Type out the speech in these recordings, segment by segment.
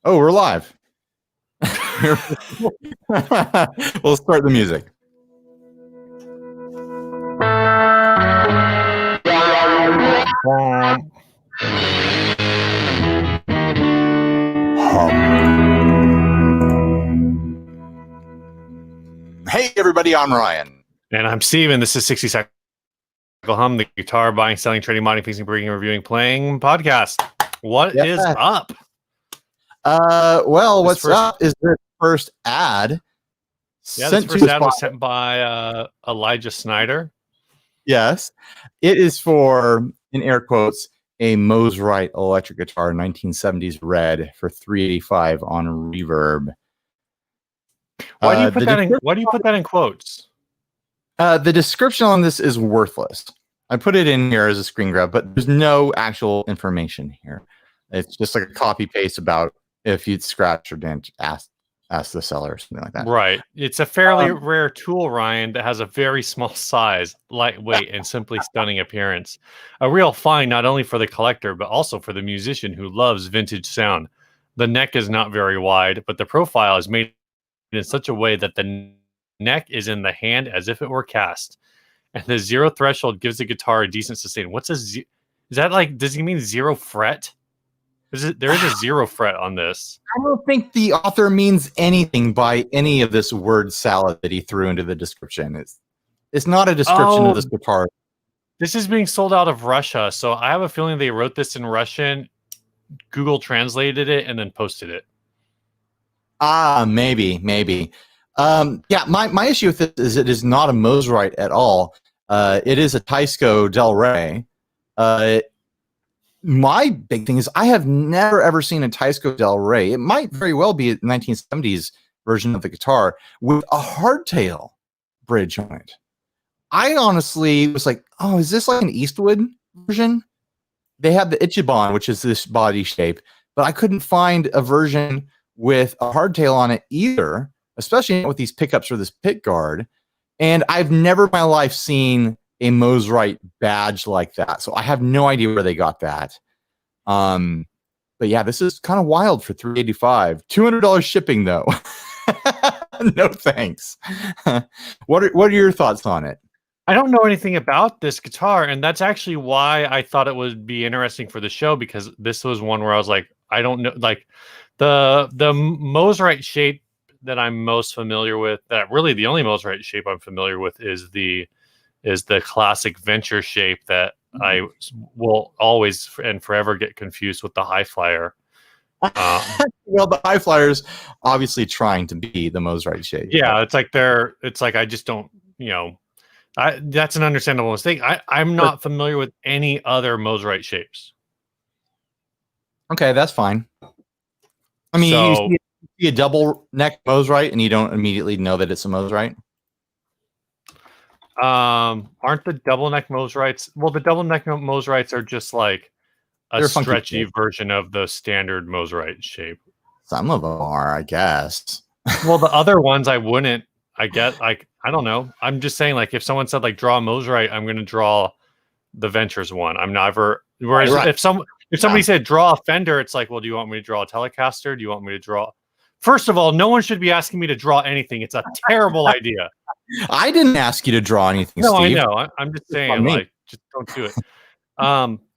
Oh, we're live. We'll start the music. Hey, everybody, I'm Ryan. And I'm Steven. This is 60 Cycle Hum, the guitar buying, selling, trading, modding, fixing, breaking, reviewing, playing podcast. What is up? Well, what's up is the first ad. This first ad was sent by Elijah Snyder. Yes. It is for, in air quotes, a Mosrite electric guitar, 1970s red for $385 on Reverb. Why do you put that in quotes? The description on this is worthless. I put it in here as a screen grab, but there's no actual information here. It's just like a copy paste about if you'd scratch or dent, ask the seller or something like that. Right. It's a fairly rare tool, Ryan, that has a very small size, lightweight, and simply stunning appearance. A real find not only for the collector, but also for the musician who loves vintage sound. The neck is not very wide, but the profile is made in such a way that the neck is in the hand as if it were cast. And the zero threshold gives the guitar a decent sustain. Is that like, does he mean zero fret? There is a zero fret on this. I don't think the author means anything by any of this word salad that he threw into the description. It's not a description of this guitar. This is being sold out of Russia, so I have a feeling they wrote this in Russian, Google translated it, and then posted it. Maybe. Yeah, my issue with this is it is not a Mosrite at all. It is a Teisco Del Rey. My big thing is I have never ever seen a Teisco Del Rey. It might very well be a 1970s version of the guitar with a hardtail bridge on it. I honestly was like, oh, is this like an Eastwood version? They have the Ichiban, which is this body shape, but I couldn't find a version with a hardtail on it either, especially with these pickups for this pick guard. And I've never in my life seen a Mosrite badge like that. So I have no idea where they got that. But yeah, this is kind of wild for $385. $200 shipping though. No thanks. What are your thoughts on it? I don't know anything about this guitar, and that's actually why I thought it would be interesting for the show, because this was one where I was like, I don't know, like the Mosrite shape that I'm most familiar with, that really the only Mosrite shape I'm familiar with is the classic Venture shape that I will always and forever get confused with the High Flyer. Well, the High Flyer's obviously trying to be the Mosrite shape. Yeah, it's like I just don't, that's an understandable mistake. I'm not familiar with any other Mosrite shapes. Okay, that's fine. I mean, you see a double neck Mosrite and you don't immediately know that it's a Mosrite? Aren't the double neck Mosrites? Well, the double neck Mosrites are just like a stretchy version of the standard Mosrite shape. Some of them are, I guess. Well, the other ones I wouldn't. I don't know. I'm just saying, like, if someone said like draw a Mosrite, I'm going to draw the Ventures one. I'm never. Whereas if somebody said draw a Fender, it's like, well, do you want me to draw a Telecaster? Do you want me to draw? First of all, no one should be asking me to draw anything. It's a terrible idea. I didn't ask you to draw anything, no, Steve. I know. I'm just saying, like, just don't do it.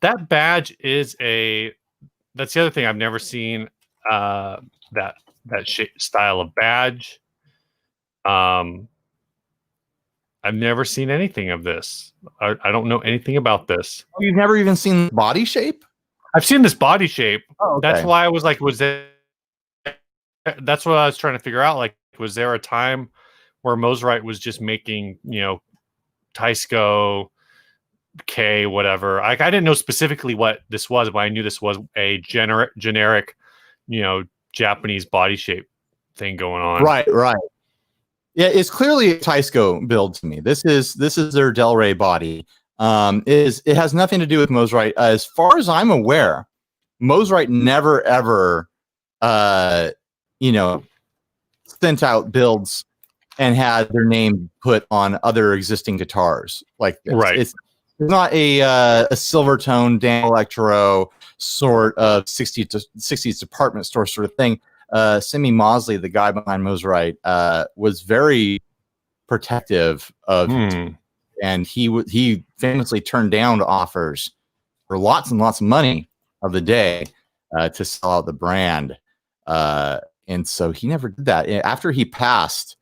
That badge is that's the other thing. I've never seen that style of badge. I've never seen anything of this. I don't know anything about this. Oh, you've never even seen the body shape? I've seen this body shape. Oh, okay. That's why I was like, that's what I was trying to figure out. Like, was there a time where Mosrite was just making, Teisco, K, whatever? I didn't know specifically what this was, but I knew this was a generic, Japanese body shape thing going on. Right. Yeah, it's clearly a Teisco build to me. This is their Del Rey body. It has nothing to do with Mosrite. As far as I'm aware, Mosrite never ever sent out builds and had their name put on other existing guitars like this. Right. It's not a silver tone Dan Electro sort of 60s department store sort of thing. Simi Mosley, the guy behind Mosrite, was very protective of, and he famously turned down offers for lots and lots of money of the day to sell out the brand. And so he never did that. After he passed,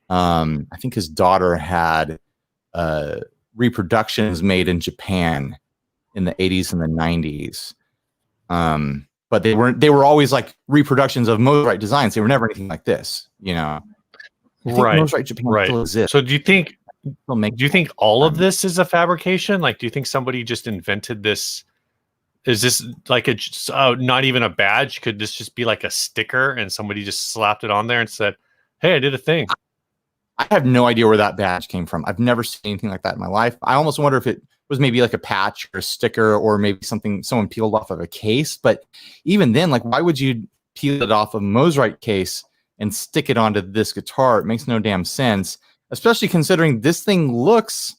I think his daughter had reproductions made in Japan in the 80s and the 90s. But they were always like reproductions of Mosrite designs. They were never anything like this, you know. I think Mosrite Japan still exists. So do you think all of this is a fabrication? Like, do you think somebody just invented this? Is this like not even a badge? Could this just be like a sticker and somebody just slapped it on there and said, "Hey, I did a thing"? I have no idea where that badge came from. I've never seen anything like that in my life. I almost wonder if it was maybe like a patch or a sticker or maybe something someone peeled off of a case. But even then, like, why would you peel it off of a Mosrite case and stick it onto this guitar? It makes no damn sense, especially considering this thing looks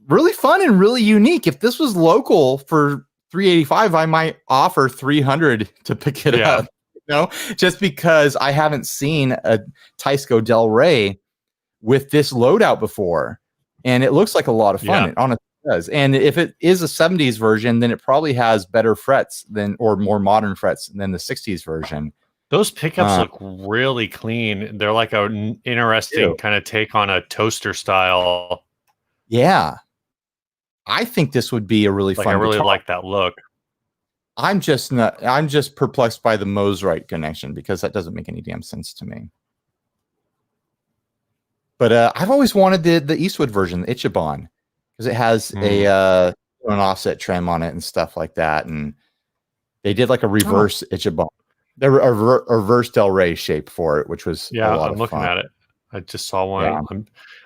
really fun and really unique. If this was local for $385, I might offer $300 to pick it up. You know, just because I haven't seen a Teisco Del Rey with this loadout before, and it looks like a lot of fun. It honestly does. And if it is a 70s version, then it probably has better frets or more modern frets than the 60s version. Those pickups look really clean. They're like an interesting kind of take on a toaster style. Yeah, I think this would be a really fun. I really like that look. I'm just perplexed by the Mosrite connection because that doesn't make any damn sense to me. But I've always wanted the Eastwood version, the Ichiban, because it has an offset trim on it and stuff like that. And they did like a reverse Ichiban. There were a reverse Del Rey shape for it, which was a lot of fun. I'm looking at it. I just saw one. Yeah.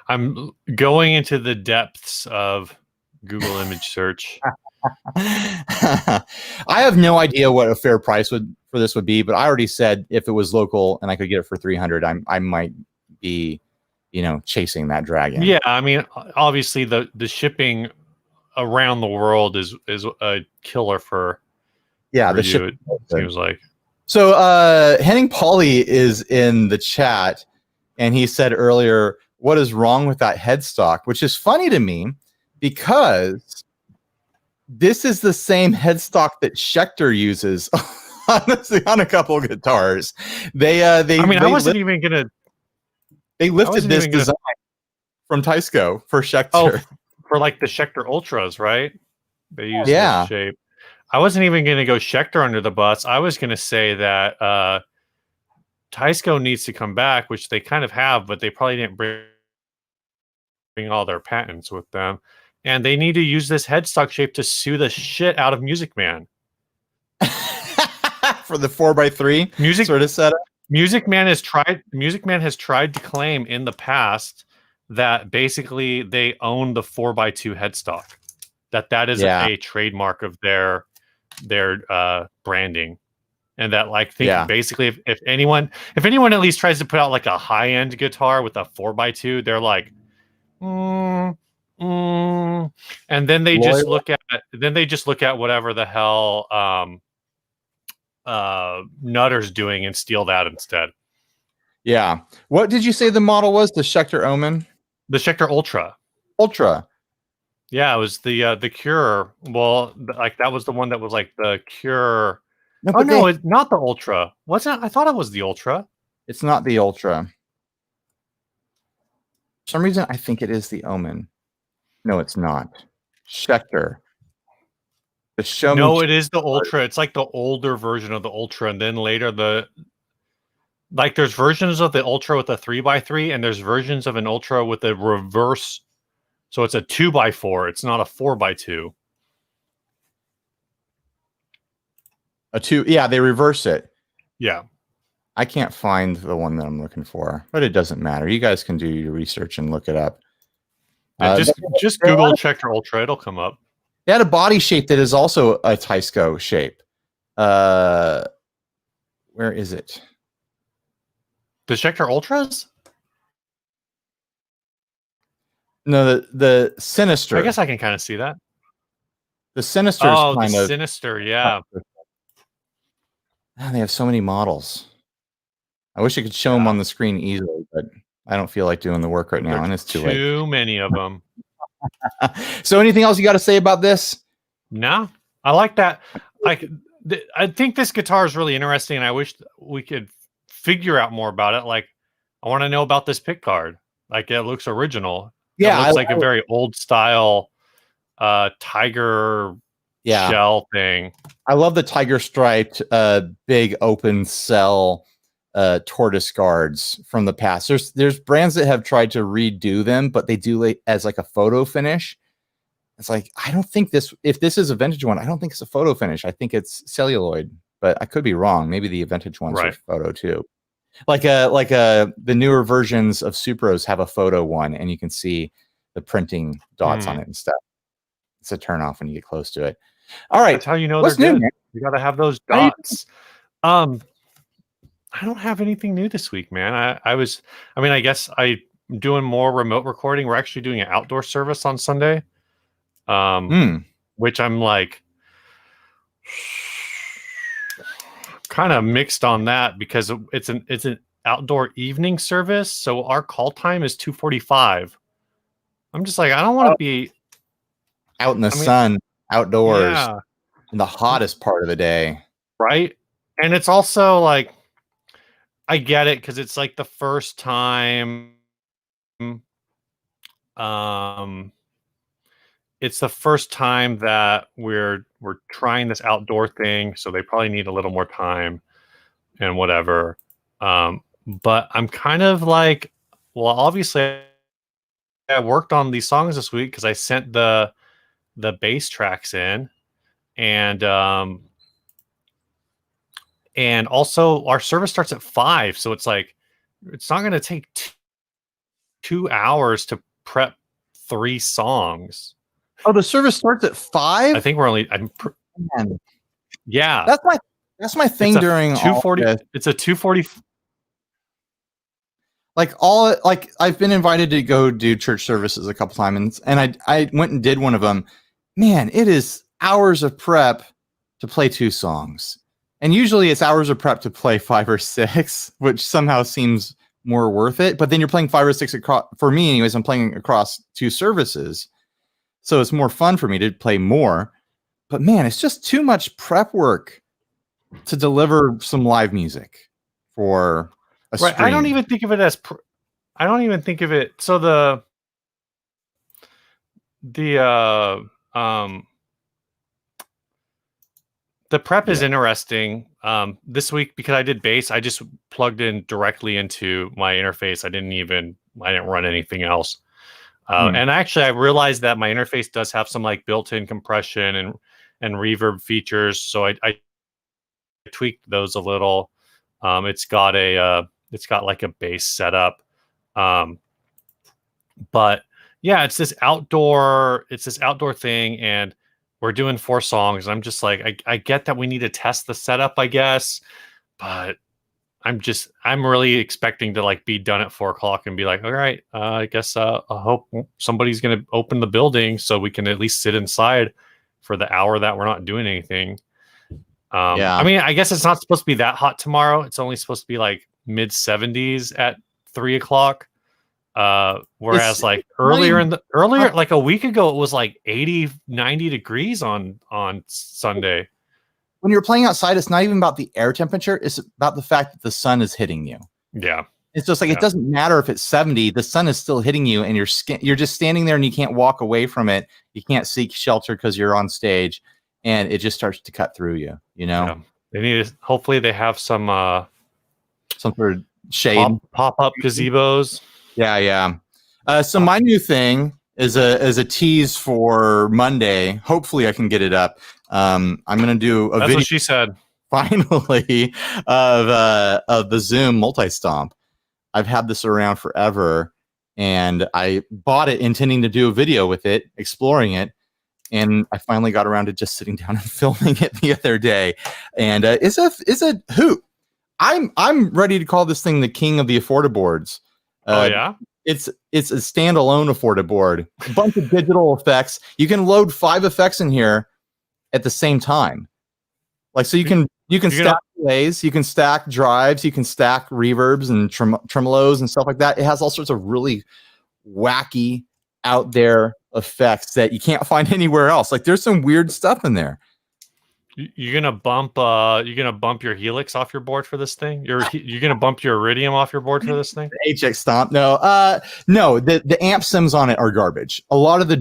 I'm going into the depths of Google image search. I have no idea what a fair price for this would be, but I already said if it was local and I could get it for $300, I might be, chasing that dragon. Yeah, I mean, obviously the shipping around the world is a killer for the you. It seems like. So Henning Pauly is in the chat, and he said earlier, "What is wrong with that headstock?" Which is funny to me because this is the same headstock that Schecter uses on a couple of guitars. They lifted this design from Teisco for Schecter. Oh, for like the Schecter Ultras, right? They use this shape. I wasn't even going to go Schecter under the bus. I was going to say that Teisco needs to come back, which they kind of have, but they probably didn't bring all their patents with them. And they need to use this headstock shape to sue the shit out of Music Man. For the 4x3 sort of setup. Music Man has tried to claim in the past that basically they own the 4x2 headstock. That is a trademark of their branding. And that basically if anyone at least tries to put out like a high-end guitar with a 4x2, they're like, and then they just look at whatever the hell Nutter's doing and steal that instead. Yeah. What did you say the model was? The Schecter Omen? The Schecter Ultra. Yeah, it was the Cure. Well, that was the one that was like the Cure. No, it's not the Ultra. Wasn't it? I thought it was the Ultra. It's not the Ultra. For some reason, I think it is the Omen. No, it's not. Schecter. No, it is the Ultra. It's like the older version of the Ultra, and then later there's versions of the Ultra with a 3x3, and there's versions of an Ultra with a reverse. So it's a 2x4. It's not a 4x2. They reverse it. Yeah. I can't find the one that I'm looking for, but it doesn't matter. You guys can do your research and look it up. Yeah, just Google Schecter Ultra. It'll come up. They had a body shape that is also a Teisco shape. Where is it? The Schecter Ultras? No, the Sinister. I guess I can kind of see that. The Sinister is Oh, the kind of. Sinister, yeah. They have so many models. I wish I could show them on the screen easily, but I don't feel like doing the work right now, and it's too late. Too many of them. So, anything else you got to say about this? No, I like that. I think this guitar is really interesting, and I wish we could figure out more about it. Like, I want to know about this pick guard. Like, it looks original. Yeah, it looks like a very old style tiger shell thing. I love the tiger striped big open cell tortoise guards from the past. There's brands that have tried to redo them, but they do it as like a photo finish. It's like, I don't think if this is a vintage one, I don't think it's a photo finish. I think it's celluloid, but I could be wrong. Maybe the vintage ones are photo too. Like the newer versions of Supros have a photo one, and you can see the printing dots on it and stuff. It's a turn off when you get close to it. All right. That's how you know they're good. You got to have those dots. I don't have anything new this week, man. I guess I'm doing more remote recording. We're actually doing an outdoor service on Sunday. Which I'm like kind of mixed on that because it's an outdoor evening service. So our call time is 2:45. I'm just like, I don't want to be out in the sun, outdoors, in the hottest part of the day. Right. And it's also like, I get it because it's like the first time. It's the first time that we're trying this outdoor thing, so they probably need a little more time and whatever. But I'm kind of like, well, obviously I worked on these songs this week because I sent the bass tracks in, and also our service starts at 5, so it's like it's not going to take 2 hours to prep 3 songs. Oh, the service starts at 5? I think we're only. Yeah, that's my thing during 2:40. It's a 2:40. Like I've been invited to go do church services a couple times, and I went and did one of them. Man, it is hours of prep to play 2 songs, and usually it's hours of prep to play 5 or 6, which somehow seems more worth it. But then you're playing 5 or 6 across. For me, anyways, I'm playing across 2 services. So it's more fun for me to play more. But man, it's just too much prep work to deliver some live music for a stream. I don't even think of it as I don't even think of it. So the prep is interesting. This week, because I did bass, I just plugged in directly into my interface. I didn't run anything else. And actually, I realized that my interface does have some like built-in compression and reverb features. So I tweaked those a little. It's got like a bass setup. But yeah, it's this outdoor thing, and we're doing 4 songs. And I'm just like, I get that we need to test the setup, I guess, but I'm really expecting to like be done at 4:00 and be like, all right, I guess I hope somebody's going to open the building so we can at least sit inside for the hour that we're not doing anything. I mean, I guess it's not supposed to be that hot tomorrow. It's only supposed to be like mid 70s at 3:00. Whereas like earlier like a week ago, it was like 80, 90 degrees on Sunday. When you're playing outside, it's not even about the air temperature. It's about the fact that the sun is hitting you. Yeah. It's just like, it doesn't matter if it's 70, the sun is still hitting you, and you're just standing there and you can't walk away from it. You can't seek shelter because you're on stage, and it just starts to cut through you, you know? Yeah. They need hopefully they have some sort of shade. Pop-up gazebos. Yeah. So my new thing is a tease for Monday. Hopefully I can get it up. I'm going to do a video. That's what she said. Finally, of the Zoom Multistomp. I've had this around forever, and I bought it intending to do a video with it, exploring it, and I finally got around to just sitting down and filming it the other day. And it's a hoot. I'm ready to call this thing the king of the affordaboards. Oh yeah. It's a standalone afforded board. A bunch of digital effects. You can load 5 effects in here at the same time. Like, so you can stack delays, you can stack drives, you can stack reverbs and tremolos and stuff like that. It has all sorts of really wacky out there effects that you can't find anywhere else. Like, there's some weird stuff in there. You're gonna bump your Helix off your board for this thing? You're gonna bump your Iridium off your board for this thing? The HX Stomp? No, the amp sims on it are garbage. A lot of the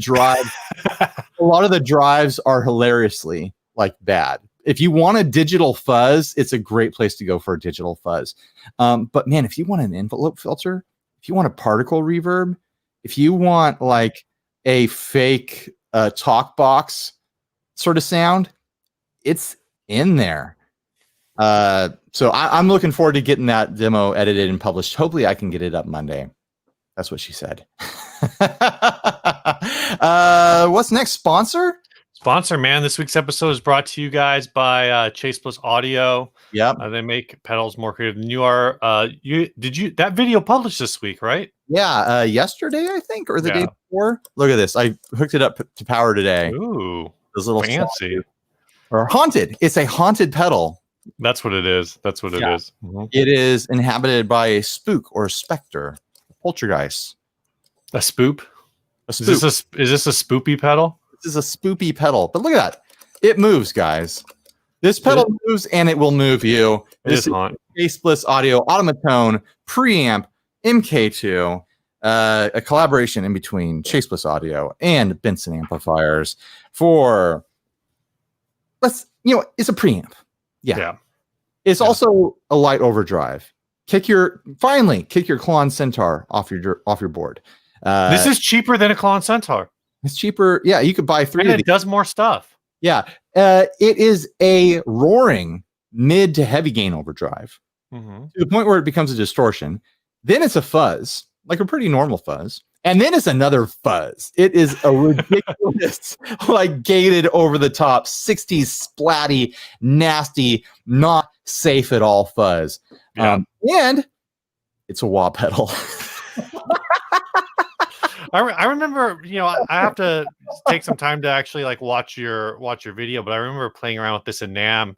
drives are hilariously like bad. If you want a digital fuzz, it's a great place to go for a digital fuzz. But man, if you want an envelope filter, if you want a particle reverb, if you want like a fake talk box sort of sound, it's in there. So I'm looking forward to getting that demo edited and published. Hopefully I can get it up Monday. That's what she said. What's next? Sponsor, man. This week's episode is brought to you guys by Chase Plus Audio. Yep. They make pedals more creative than you are. That video published this week, right? Yeah. Yesterday, I think, or the day before. Look at this. I hooked it up to power today. Ooh, those little fancy. Or haunted. It's a haunted pedal. That's what it is. It is. Mm-hmm. It is inhabited by a spook or a specter, a poltergeist. A spoop? A spook. Is this a spoopy pedal? This is a spoopy pedal. But look at that. It moves, guys. This pedal moves and it will move you. This is Chase Plus Audio Automatone Preamp MK2. A collaboration in between Chase Plus Audio and Benson Amplifiers for... it's a preamp. Yeah. It's also a light overdrive. Kick your Klon Centaur off your board. This is cheaper than a Klon Centaur. It's cheaper. Yeah, you could buy 3. And it does more stuff. Yeah. It is a roaring mid to heavy gain overdrive to the point where it becomes a distortion. Then it's a fuzz, like a pretty normal fuzz. And then it's another fuzz. It is a ridiculous, like gated over the top, 60s splatty, nasty, not safe at all fuzz. Yeah. And it's a wah pedal. I remember, I have to take some time to actually like watch your video, but I remember playing around with this in NAMM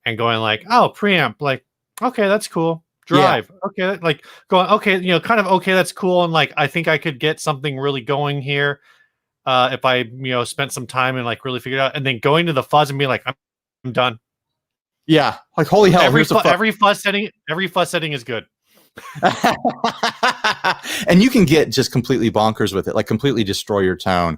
and going like, oh, preamp, like, okay, that's cool. Drive. Yeah. Okay. Like going, okay, kind of, okay, that's cool. And like, I think I could get something really going here. If I, spent some time and like really figured it out, and then going to the fuzz and being like, I'm done. Yeah. Like, holy hell. Every fuzz setting is good. And you can get just completely bonkers with it, like completely destroy your tone,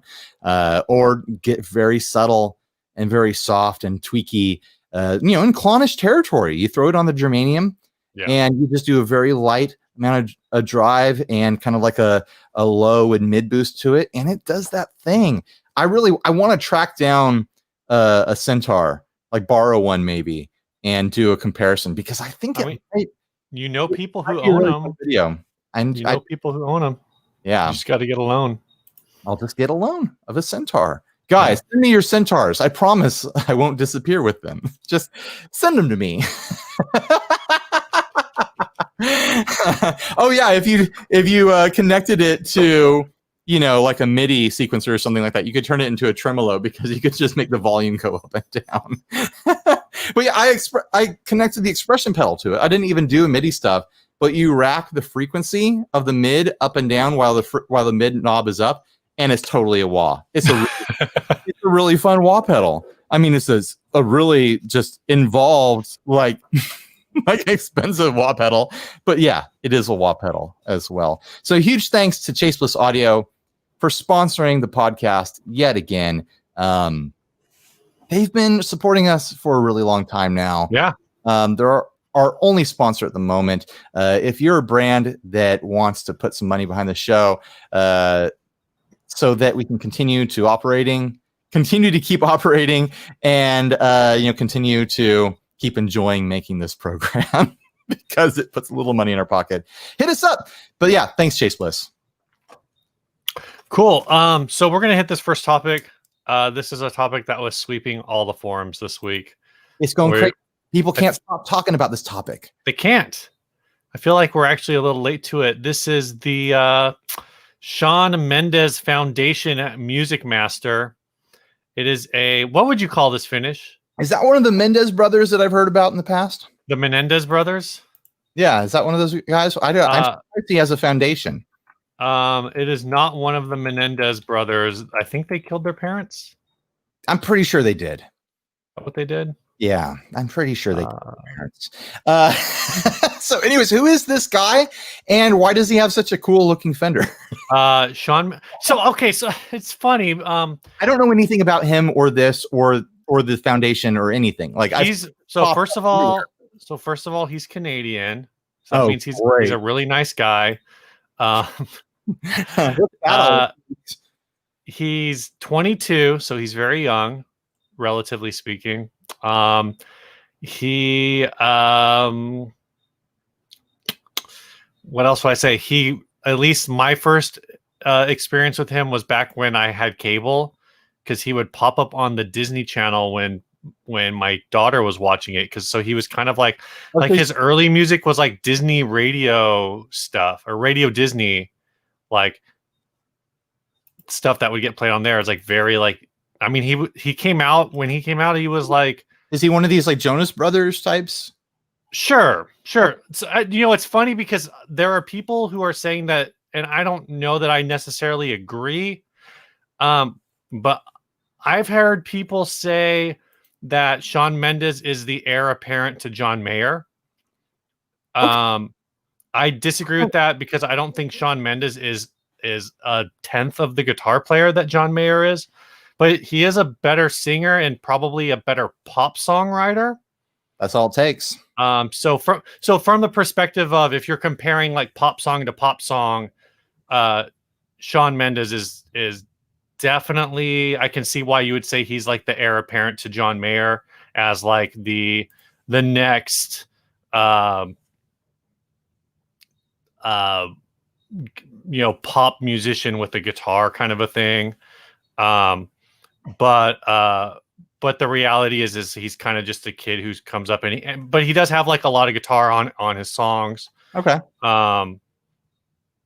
or get very subtle and very soft and tweaky, in clonish territory. You throw it on the germanium. Yeah. And you just do a very light amount of a drive and kind of like a low and mid boost to it. And it does that thing. I want to track down a Centaur, like borrow one maybe, and do a comparison because I think people who own them. Video. And people who own them. Yeah. You just got to get a loan. I'll just get a loan of a Centaur. Guys, send me your Centaurs. I promise I won't disappear with them. Just send them to me. Oh yeah, if you connected it to like a MIDI sequencer or something like that, you could turn it into a tremolo because you could just make the volume go up and down. But yeah, I connected the expression pedal to it. I didn't even do MIDI stuff, but you rack the frequency of the mid up and down while the mid knob is up, and it's totally a wah. It's a really fun wah pedal. I mean, it's a really just involved like expensive wah pedal, but yeah, it is a wah pedal as well. So huge thanks to Chase Plus Audio for sponsoring the podcast yet again. They've been supporting us for a really long time now. Yeah. They're our only sponsor at the moment. If you're a brand that wants to put some money behind the show, so that we can continue to keep operating, and continue to keep enjoying making this program because it puts a little money in our pocket. Hit us up. But yeah, thanks, Chase Bliss. Cool. So we're gonna hit this first topic. This is a topic that was sweeping all the forums this week. It's going crazy. People can't stop talking about this topic. They can't. I feel like we're actually a little late to it. This is the Shawn Mendes Foundation Musicmaster. It is a, what would you call this finish? Is that one of the Mendes brothers that I've heard about in the past? The Menendez brothers? Yeah, is that one of those guys? I'm surprised he has a foundation. It is not one of the Menendez brothers. I think they killed their parents. I'm pretty sure they did. What they did? Yeah, I'm pretty sure they killed their parents. So anyways, who is this guy and why does he have such a cool looking Fender? Sean. So it's funny. I don't know anything about him or this or the foundation or anything. Like first of all, he's Canadian. So that means he's a really nice guy. He's 22, so he's very young, relatively speaking. What else would I say? At least my first experience with him was back when I had cable, because he would pop up on the Disney Channel when my daughter was watching it. So he was kind of like his early music was like Disney radio stuff or Radio Disney, like stuff that would get played on there. It's like very like, I mean, he came out he was like, is he one of these like Jonas Brothers types? Sure. So, it's funny because there are people who are saying that, and I don't know that I necessarily agree. But I've heard people say that Shawn Mendes is the heir apparent to John Mayer. I disagree with that because I don't think Shawn Mendes is a tenth of the guitar player that John Mayer is, but he is a better singer and probably a better pop songwriter. That's all it takes. So from the perspective of, if you're comparing like pop song to pop song, Shawn Mendes is definitely, I can see why you would say he's like the heir apparent to John Mayer as like the next pop musician with a guitar kind of a thing. But the reality is he's kind of just a kid who comes up but he does have like a lot of guitar on his songs. Okay.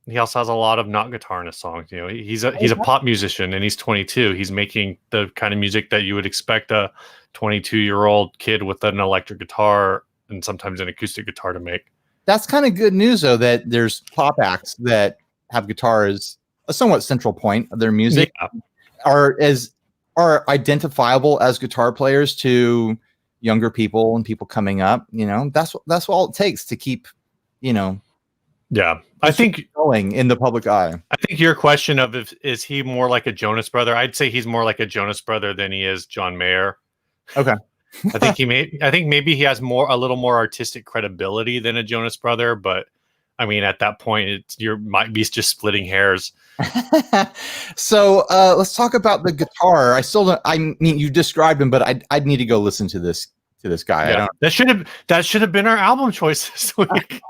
He also has a lot of not guitar in his songs. He's a pop musician and he's 22. He's making the kind of music that you would expect a 22-year-old kid with an electric guitar and sometimes an acoustic guitar to make. That's kind of good news, though, that there's pop acts that have guitar as a somewhat central point of their music, are identifiable as guitar players to younger people and people coming up. That's all it takes to keep, I think going in the public eye. I think your question of is he more like a Jonas Brother? I'd say he's more like a Jonas Brother than he is John Mayer. Okay. I think maybe he has a little more artistic credibility than a Jonas Brother, but I mean, at that point, you might be just splitting hairs. So let's talk about the guitar. I mean, you described him, but I'd need to go listen to this guy. Yeah. That should have been our album choice this week.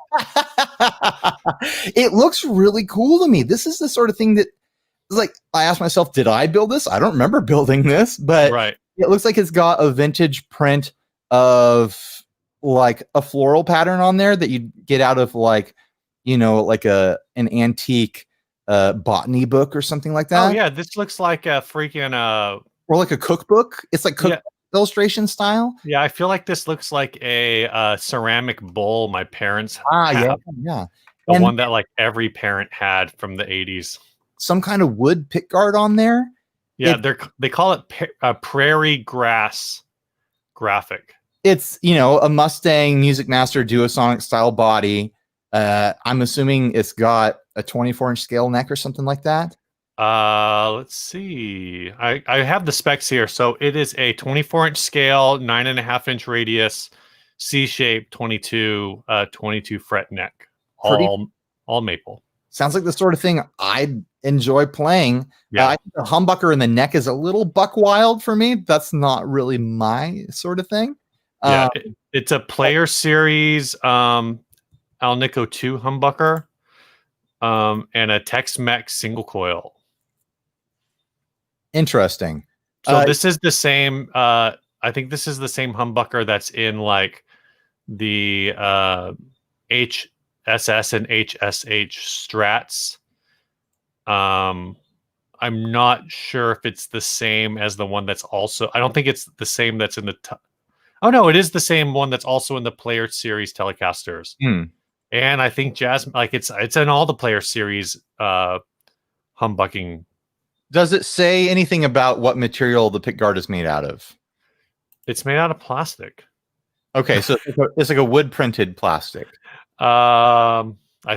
It looks really cool to me. This is the sort of thing that, like, I asked myself, did I build this? I don't remember building this, but right. It looks like it's got a vintage print of like a floral pattern on there that you get out of like, like an antique botany book or something like that. Oh yeah, this looks like a freaking or like a cookbook. It's like illustration style. Yeah, I feel like this looks like a ceramic bowl my parents have. Yeah. The one that like every parent had from the 80s. Some kind of wood pickguard on there. Yeah, they call it a prairie grass graphic. It's, a Mustang Musicmaster Duosonic style body. I'm assuming it's got a 24-inch scale neck or something like that. Let's see. I have the specs here. So it is a 24-inch scale, 9.5-inch radius, C-shape, 22 fret neck, all maple. Sounds like the sort of thing I'd enjoy playing. Yeah. I think the humbucker in the neck is a little buck wild for me. That's not really my sort of thing. Yeah, it's a Player Series Alnico 2 humbucker and a Tex-Mex single coil. Interesting. So this is the same. I think this is the same humbucker that's in like the SS and HSH Strats. I'm not sure if it's the same as the one that's also. I don't think it's the same that's in the. Oh no, it is the same one that's also in the Player Series Telecasters. And I think Jazz, like it's in all the Player Series humbucking. Does it say anything about what material the pickguard is made out of? It's made out of plastic. Okay, so it's like a wood printed plastic. I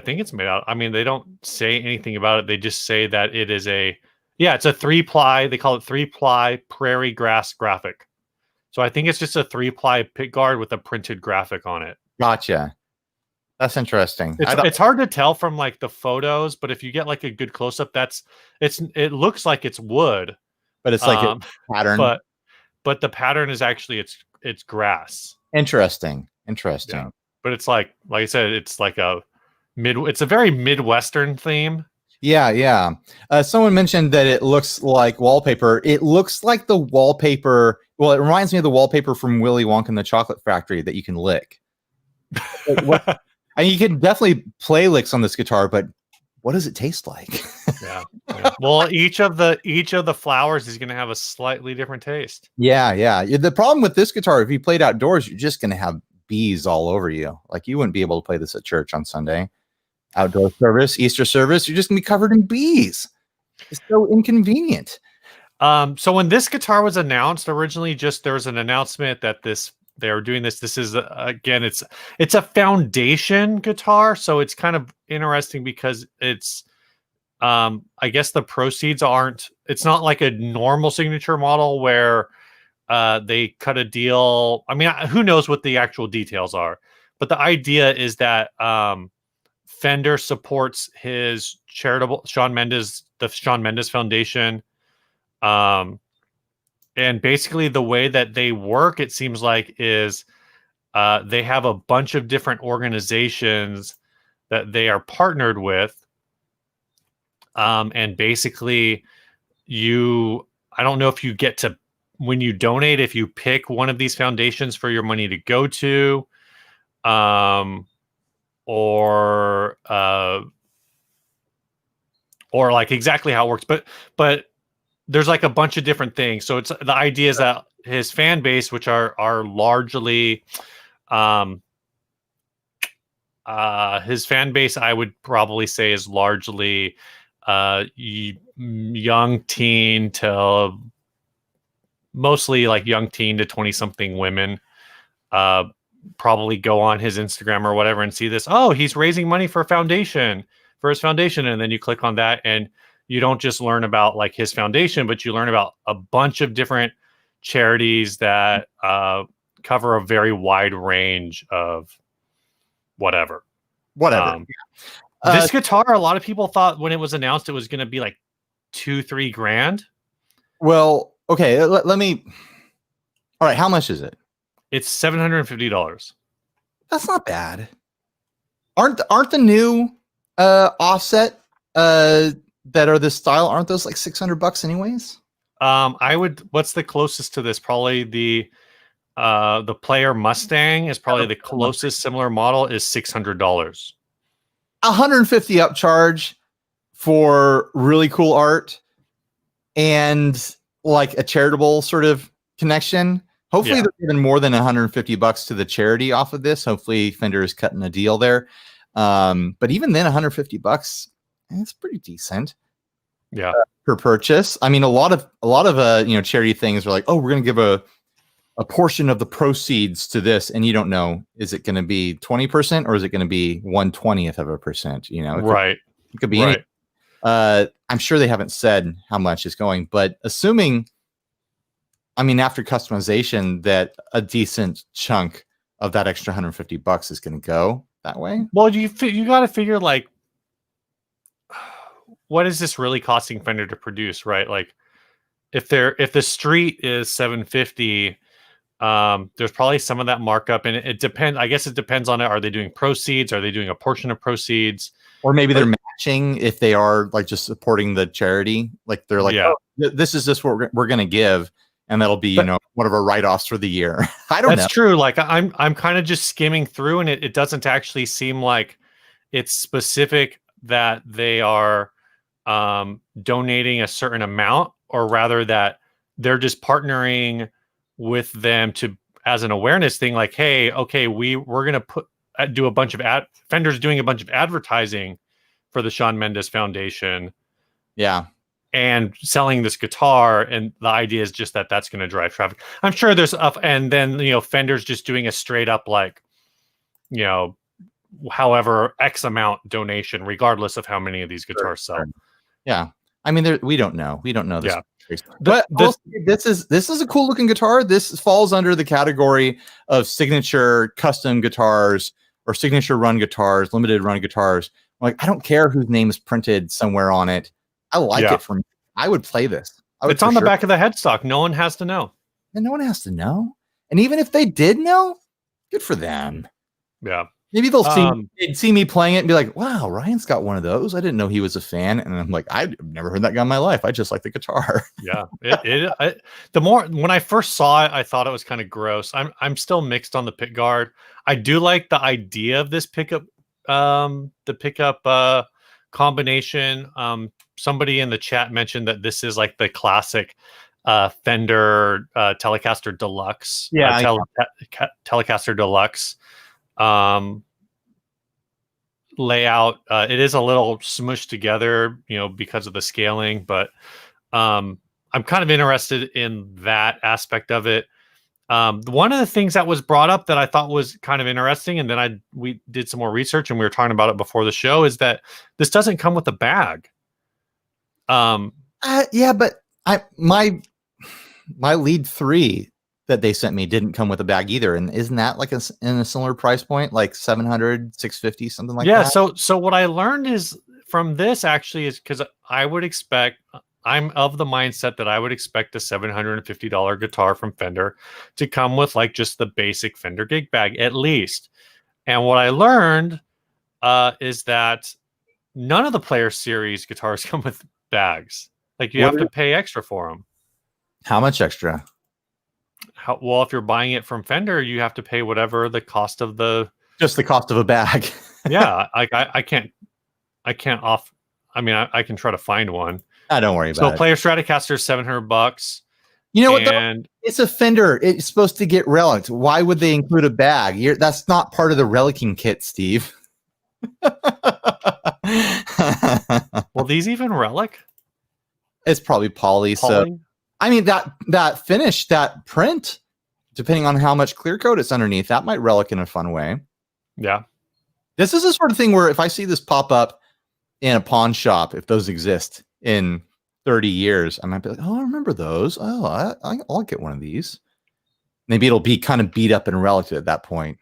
think it's made out. I mean, they don't say anything about it. They just say that it is it's a 3-ply. They call it 3-ply prairie grass graphic. So I think it's just a 3-ply pickguard with a printed graphic on it. Gotcha. That's interesting. It's hard to tell from like the photos, but if you get like a good close up, it looks like it's wood, but it's like a pattern. But the pattern is actually it's grass. Interesting. Yeah. But it's like I said, it's like it's a very Midwestern theme. Yeah. Someone mentioned that it looks like wallpaper. It looks like the wallpaper. Well, it reminds me of the wallpaper from Willy Wonka and the Chocolate Factory that you can lick. And you can definitely play licks on this guitar, but what does it taste like? Yeah. Well, each of the flowers is going to have a slightly different taste. Yeah. The problem with this guitar, if you played outdoors, you're just going to have bees all over you. Like you wouldn't be able to play this at church on Sunday. Outdoor service, Easter service, you're just going to be covered in bees. It's so inconvenient. So when this guitar was announced originally, there was an announcement that they were doing this. This is again, it's a foundation guitar, so it's kind of interesting because it's, I guess the proceeds aren't. It's not like a normal signature model where they cut a deal. I mean, who knows what the actual details are? But the idea is that Fender supports his charitable the Shawn Mendes Foundation. And basically the way that they work, it seems like, is they have a bunch of different organizations that they are partnered with. And basically I don't know if you get to, when you donate, if you pick one of these foundations for your money to go to, or like exactly how it works. But there's like a bunch of different things. So the idea is that his fan base, which are largely, his fan base, I would probably say is largely young teen to mostly like young teen to 20 something women, probably go on his Instagram or whatever and see this. Oh, he's raising money for his foundation. And then you click on that and you don't just learn about like his foundation, but you learn about a bunch of different charities that cover a very wide range of whatever. This guitar, a lot of people thought when it was announced, it was going to be like $2-3 grand. Well, okay. Let me. All right. How much is it? It's $750. That's not bad. Aren't the new offset that are this style, aren't those like $600 anyways? What's the closest to this? Probably the Player Mustang is probably the closest similar model is $600. $150 upcharge for really cool art and like a charitable sort of connection. Hopefully they're giving more than $150 to the charity off of this. Hopefully Fender is cutting a deal there. But even then $150, it's pretty decent. Yeah. Per purchase. I mean, a lot of charity things are like, oh, we're going to give a portion of the proceeds to this, and you don't know, is it going to be 20% or is it going to be 1/20th of a percent? It could be right. I'm sure they haven't said how much is going, but assuming, I mean, after customization, that a decent chunk of that extra $150 is going to go that way. Well, you got to figure like, what is this really costing Fender to produce, right? Like, if the street is $750, there's probably some of that markup, and it depends. I guess it depends on it. Are they doing proceeds? Are they doing a portion of proceeds? Or maybe they're matching if they are like just supporting the charity. Like they're like, oh, this is just what we're going to give, and that'll be one of our write-offs for the year. I don't know. That's true. Like I'm kind of just skimming through, and it doesn't actually seem like it's specific that they are donating a certain amount, or rather that they're just partnering with them to as an awareness thing, like, hey, okay, we're gonna do a bunch of Fender's doing a bunch of advertising for the Shawn Mendes Foundation. Yeah. And selling this guitar, and the idea is just that that's going to drive traffic. I'm sure there's and then Fender's just doing a straight up like, however X amount donation, regardless of how many of these guitars sell. Yeah, I mean, we don't know. We don't know this. Yeah. But this is a cool looking guitar. This falls under the category of signature custom guitars or signature run guitars, limited run guitars. Like, I don't care whose name is printed somewhere on it. I like it from. I would play this. It's on the back of the headstock. No one has to know. And no one has to know. And even if they did know, good for them. Yeah. Maybe they'll see me playing it and be like, "Wow, Ryan's got one of those. I didn't know he was a fan." And I'm like, "I've never heard that guy in my life. I just like the guitar." Yeah. When I first saw it, I thought it was kind of gross. I'm still mixed on the pick guard. I do like the idea of this pickup, combination. Somebody in the chat mentioned that this is like the classic Fender Telecaster Deluxe. Telecaster Deluxe layout. It is a little smushed together, because of the scaling, but I'm kind of interested in that aspect of it. One of the things that was brought up that I thought was kind of interesting, and then we did some more research and we were talking about it before the show, is that this doesn't come with a bag. Yeah, but my lead 3 that they sent me didn't come with a bag either. And isn't that like in a similar price point, like 700, 650, something like that? Yeah. So what I learned is from this actually is because I'm of the mindset that I would expect a $750 guitar from Fender to come with like just the basic Fender gig bag at least. And what I learned is that none of the Player Series guitars come with bags. Like you have to pay extra for them. How much extra? Well, if you're buying it from Fender, you have to pay whatever the cost of just the cost of a bag. Yeah, I can't off. I mean, I can try to find one. Don't worry about it. So Player Stratocaster is $700. You know what? It's a Fender. It's supposed to get relicked. Why would they include a bag? That's not part of the relicking kit, Steve. Will these even relic? It's probably poly. So I mean, that finish, that print, depending on how much clear coat it's underneath, that might relic in a fun way. Yeah. This is the sort of thing where if I see this pop up in a pawn shop, if those exist in 30 years, I might be like, oh, I remember those. Oh, I'll get one of these. Maybe it'll be kind of beat up and relic at that point.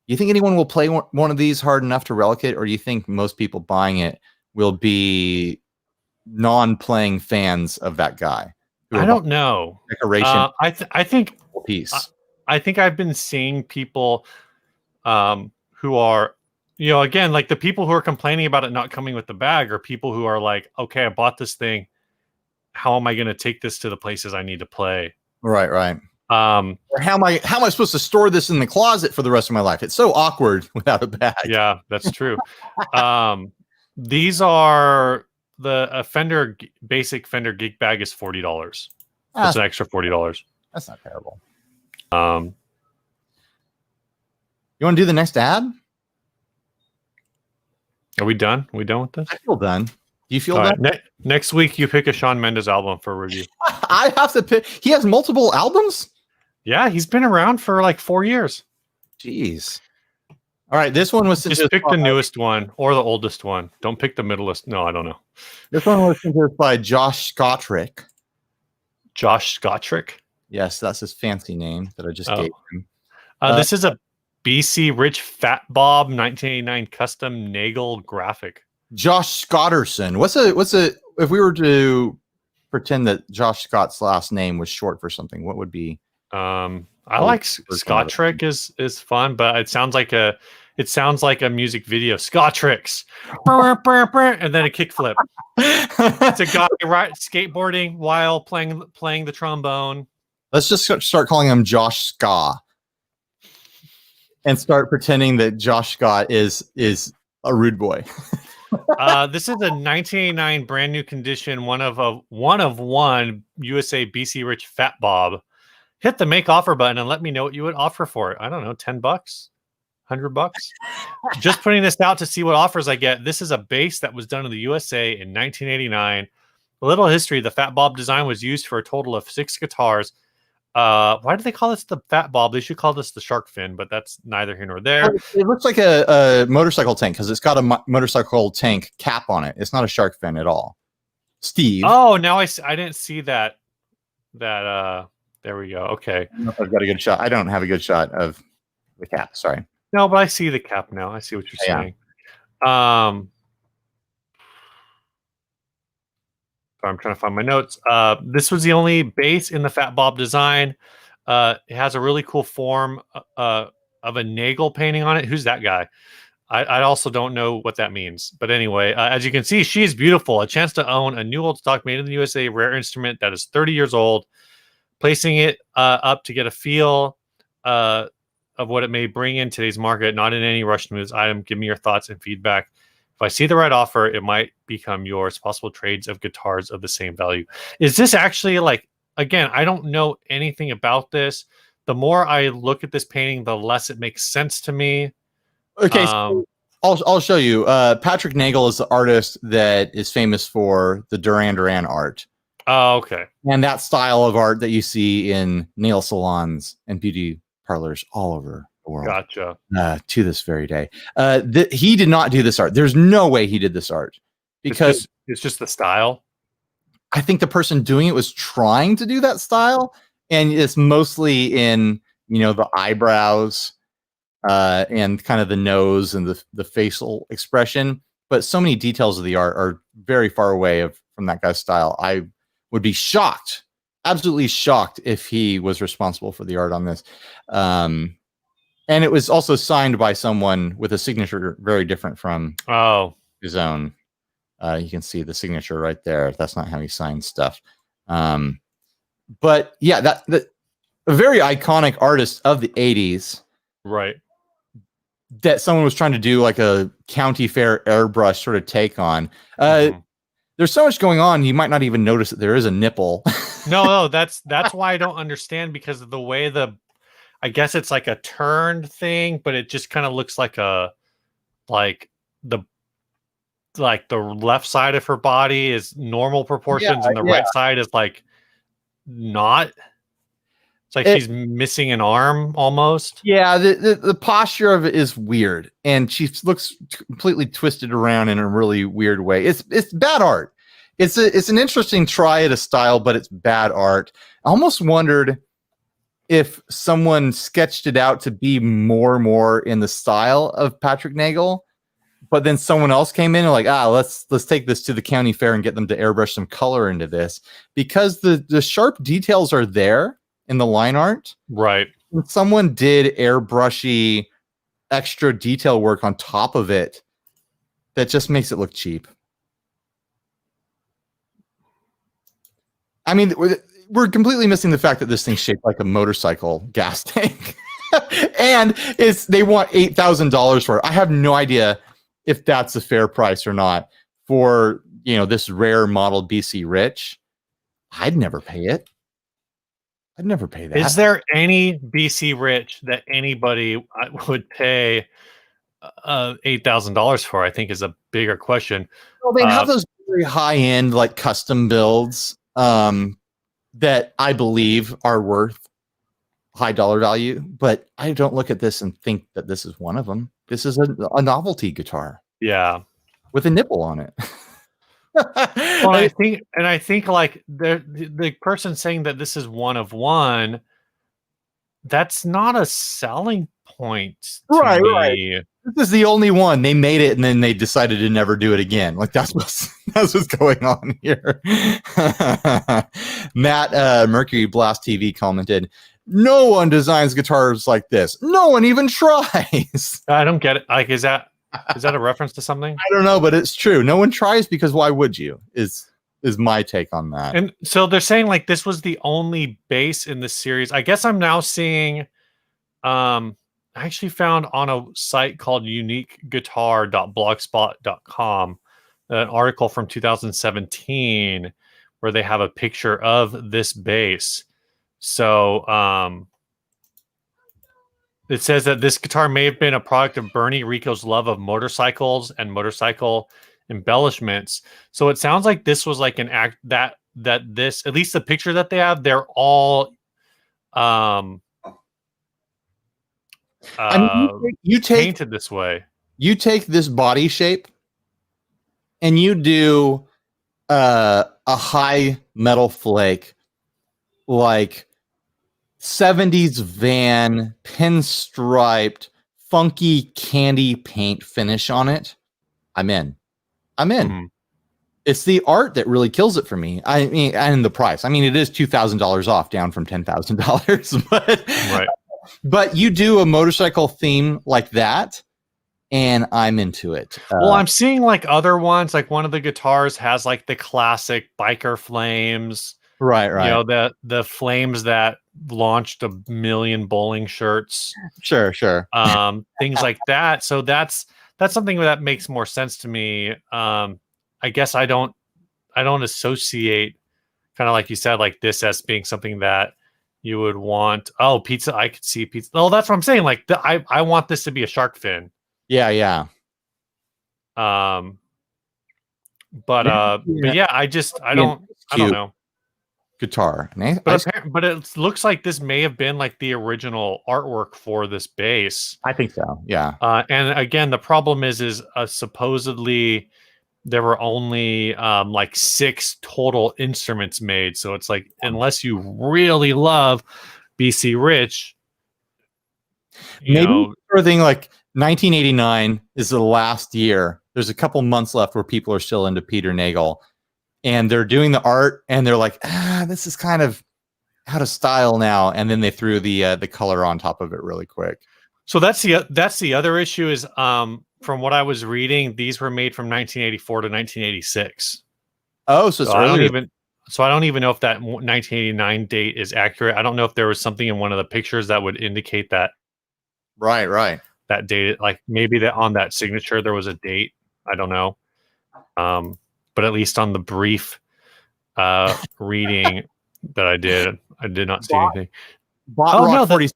You think anyone will play one of these hard enough to relic it, or do you think most people buying it will be non-playing fans of that guy? I don't know. Decoration. I think piece. I think I've been seeing people who are, again, like the people who are complaining about it not coming with the bag are people who are like, okay, I bought this thing. How am I going to take this to the places I need to play? Right. Or how am I supposed to store this in the closet for the rest of my life? It's so awkward without a bag. Yeah, that's true. These are the basic Fender gig bag is $40. It's an extra $40. That's not terrible. You want to do the next ad? Are we done? Are we done with this? I feel done. Do you feel done? Right. Next week, you pick a Shawn Mendes album for review. I have to pick. He has multiple albums? Yeah, he's been around for like 4 years. Jeez. All right, this one was just pick the newest one or the oldest one. Don't pick the middleest. No, I don't know. This one was suggested by Josh Scottrick. Josh Scottrick? Yes, that's his fancy name that I just gave him. This is a BC Rich Fat Bob 1989 custom Nagel graphic. Josh Scotterson. What's a if we were to pretend that Josh Scott's last name was short for something, what would be? I like Scottrick is fun, but it sounds like a music video. Scottricks, and then a kickflip. It's a guy skateboarding while playing the trombone. Let's just start calling him Josh Ska, and start pretending that Josh Scott is a rude boy. This is a 1989 brand new condition, one of one USA BC Rich Fat Bob. Hit the make offer button and let me know what you would offer for it. I don't know, $10, $100. Just putting this out to see what offers I get. This is a bass that was done in the USA in 1989. A little history: the Fat Bob design was used for a total of 6 guitars. Why do they call this the Fat Bob? They should call this the shark fin, but that's neither here nor there. It looks like a motorcycle tank because it's got a motorcycle tank cap on it. It's not a shark fin at all. Steve. Oh, now I didn't see that. There we go. Okay. I don't know if I've got a good shot. I don't have a good shot of the cap. Sorry. No, but I see the cap now. I see what you're saying. I'm trying to find my notes. This was the only bass in the Fat Bob design. It has a really cool form of a Nagel painting on it. Who's that guy? I also don't know what that means. But anyway, as you can see, she is beautiful. A chance to own a new old stock made in the USA rare instrument that is 30 years old. Placing it up to get a feel of what it may bring in today's market. Not in any rush to move this item. Give me your thoughts and feedback. If I see the right offer, it might become yours. Possible trades of guitars of the same value. Is this actually like, again, I don't know anything about this. The more I look at this painting, the less it makes sense to me. Okay, so I'll show you. Patrick Nagel is the artist that is famous for the Duran Duran art. Oh, okay. And that style of art that you see in nail salons and beauty parlors all over the world. Gotcha. To this very day. He did not do this art. There's no way he did this art. Because it's just the style. I think the person doing it was trying to do that style. And it's mostly in, the eyebrows and kind of the nose and the facial expression. But so many details of the art are very far away from that guy's style. I would be shocked, absolutely shocked, if he was responsible for the art on this. And it was also signed by someone with a signature very different from his own. You can see the signature right there. That's not how he signs stuff. But yeah, that a very iconic artist of the 80s. Right. That someone was trying to do like a county fair airbrush sort of take on. There's so much going on, you might not even notice that there is a nipple. No, that's why I don't understand, because of the way I guess it's like a turned thing, but it just kind of looks like the left side of her body is normal proportions and the right side is like not. It's like she's missing an arm almost. Yeah, the posture of it is weird, and she looks completely twisted around in a really weird way. It's bad art. It's an interesting try at a style, but it's bad art. I almost wondered if someone sketched it out to be more in the style of Patrick Nagel, but then someone else came in and like, let's take this to the county fair and get them to airbrush some color into this, because the sharp details are there in the line art. Right. When someone did airbrushy extra detail work on top of it, that just makes it look cheap. I mean, we're completely missing the fact that this thing's shaped like a motorcycle gas tank. And they want $8,000 for it. I have no idea if that's a fair price or not for, this rare model BC Rich. I'd never pay it. I'd never pay that. Is there any BC Rich that anybody would pay $8,000 for? I think is a bigger question. Well, they have those very high-end, like custom builds that I believe are worth high dollar value, but I don't look at this and think that this is one of them. This is a novelty guitar. Yeah, with a nipple on it. Well, I think like the person saying that this is one of one, that's not a selling point to me. Right. This is the only one. They made it and then they decided to never do it again. Like that's what's going on here. Matt Mercury Blast TV commented, "No one designs guitars like this. No one even tries." I don't get it. Like, is that a reference to something? I don't know, but it's true. No one tries because why would you? Is my take on that. And so they're saying like this was the only bass in the series. I guess I'm now seeing I actually found on a site called uniqueguitar.blogspot.com an article from 2017 where they have a picture of this bass. So it says that this guitar may have been a product of Bernie Rico's love of motorcycles and motorcycle embellishments. So it sounds like this was like an act that this, at least the picture that they have, they're all I mean, painted this way. You take this body shape and you do a high metal flake, like 70s van, pinstriped, funky candy paint finish on it. I'm in. Mm-hmm. It's the art that really kills it for me. I mean, and the price. I mean, it is $2,000 off, down from $10,000, but right. But you do a motorcycle theme like that, and I'm into it. Well, I'm seeing like other ones, like one of the guitars has like the classic biker flames. Right. You know, the flames that launched 1 million bowling shirts. Sure. Things like that. So that's something that makes more sense to me. I guess I don't associate, kind of like you said, like this as being something that you would want. Oh, pizza! I could see pizza. Oh, that's what I'm saying. Like I want this to be a shark fin. Yeah. But yeah, I don't know. Guitar, but it looks like this may have been like the original artwork for this bass. I think so. Yeah. And again, the problem is supposedly there were only like 6 total instruments made. So it's like, unless you really love BC Rich, maybe everything like 1989 is the last year. There's a couple months left where people are still into Peter Nagel, and they're doing the art, and they're like, this is kind of out of style now. And then they threw the color on top of it really quick. So that's the other issue is, from what I was reading, these were made from 1984 to 1986. Oh, so it's earlier. So I don't even know if that 1989 date is accurate. I don't know if there was something in one of the pictures that would indicate that. Right. That date, like maybe that on that signature there was a date. I don't know. But at least on the brief reading that I did not see anything. No, 40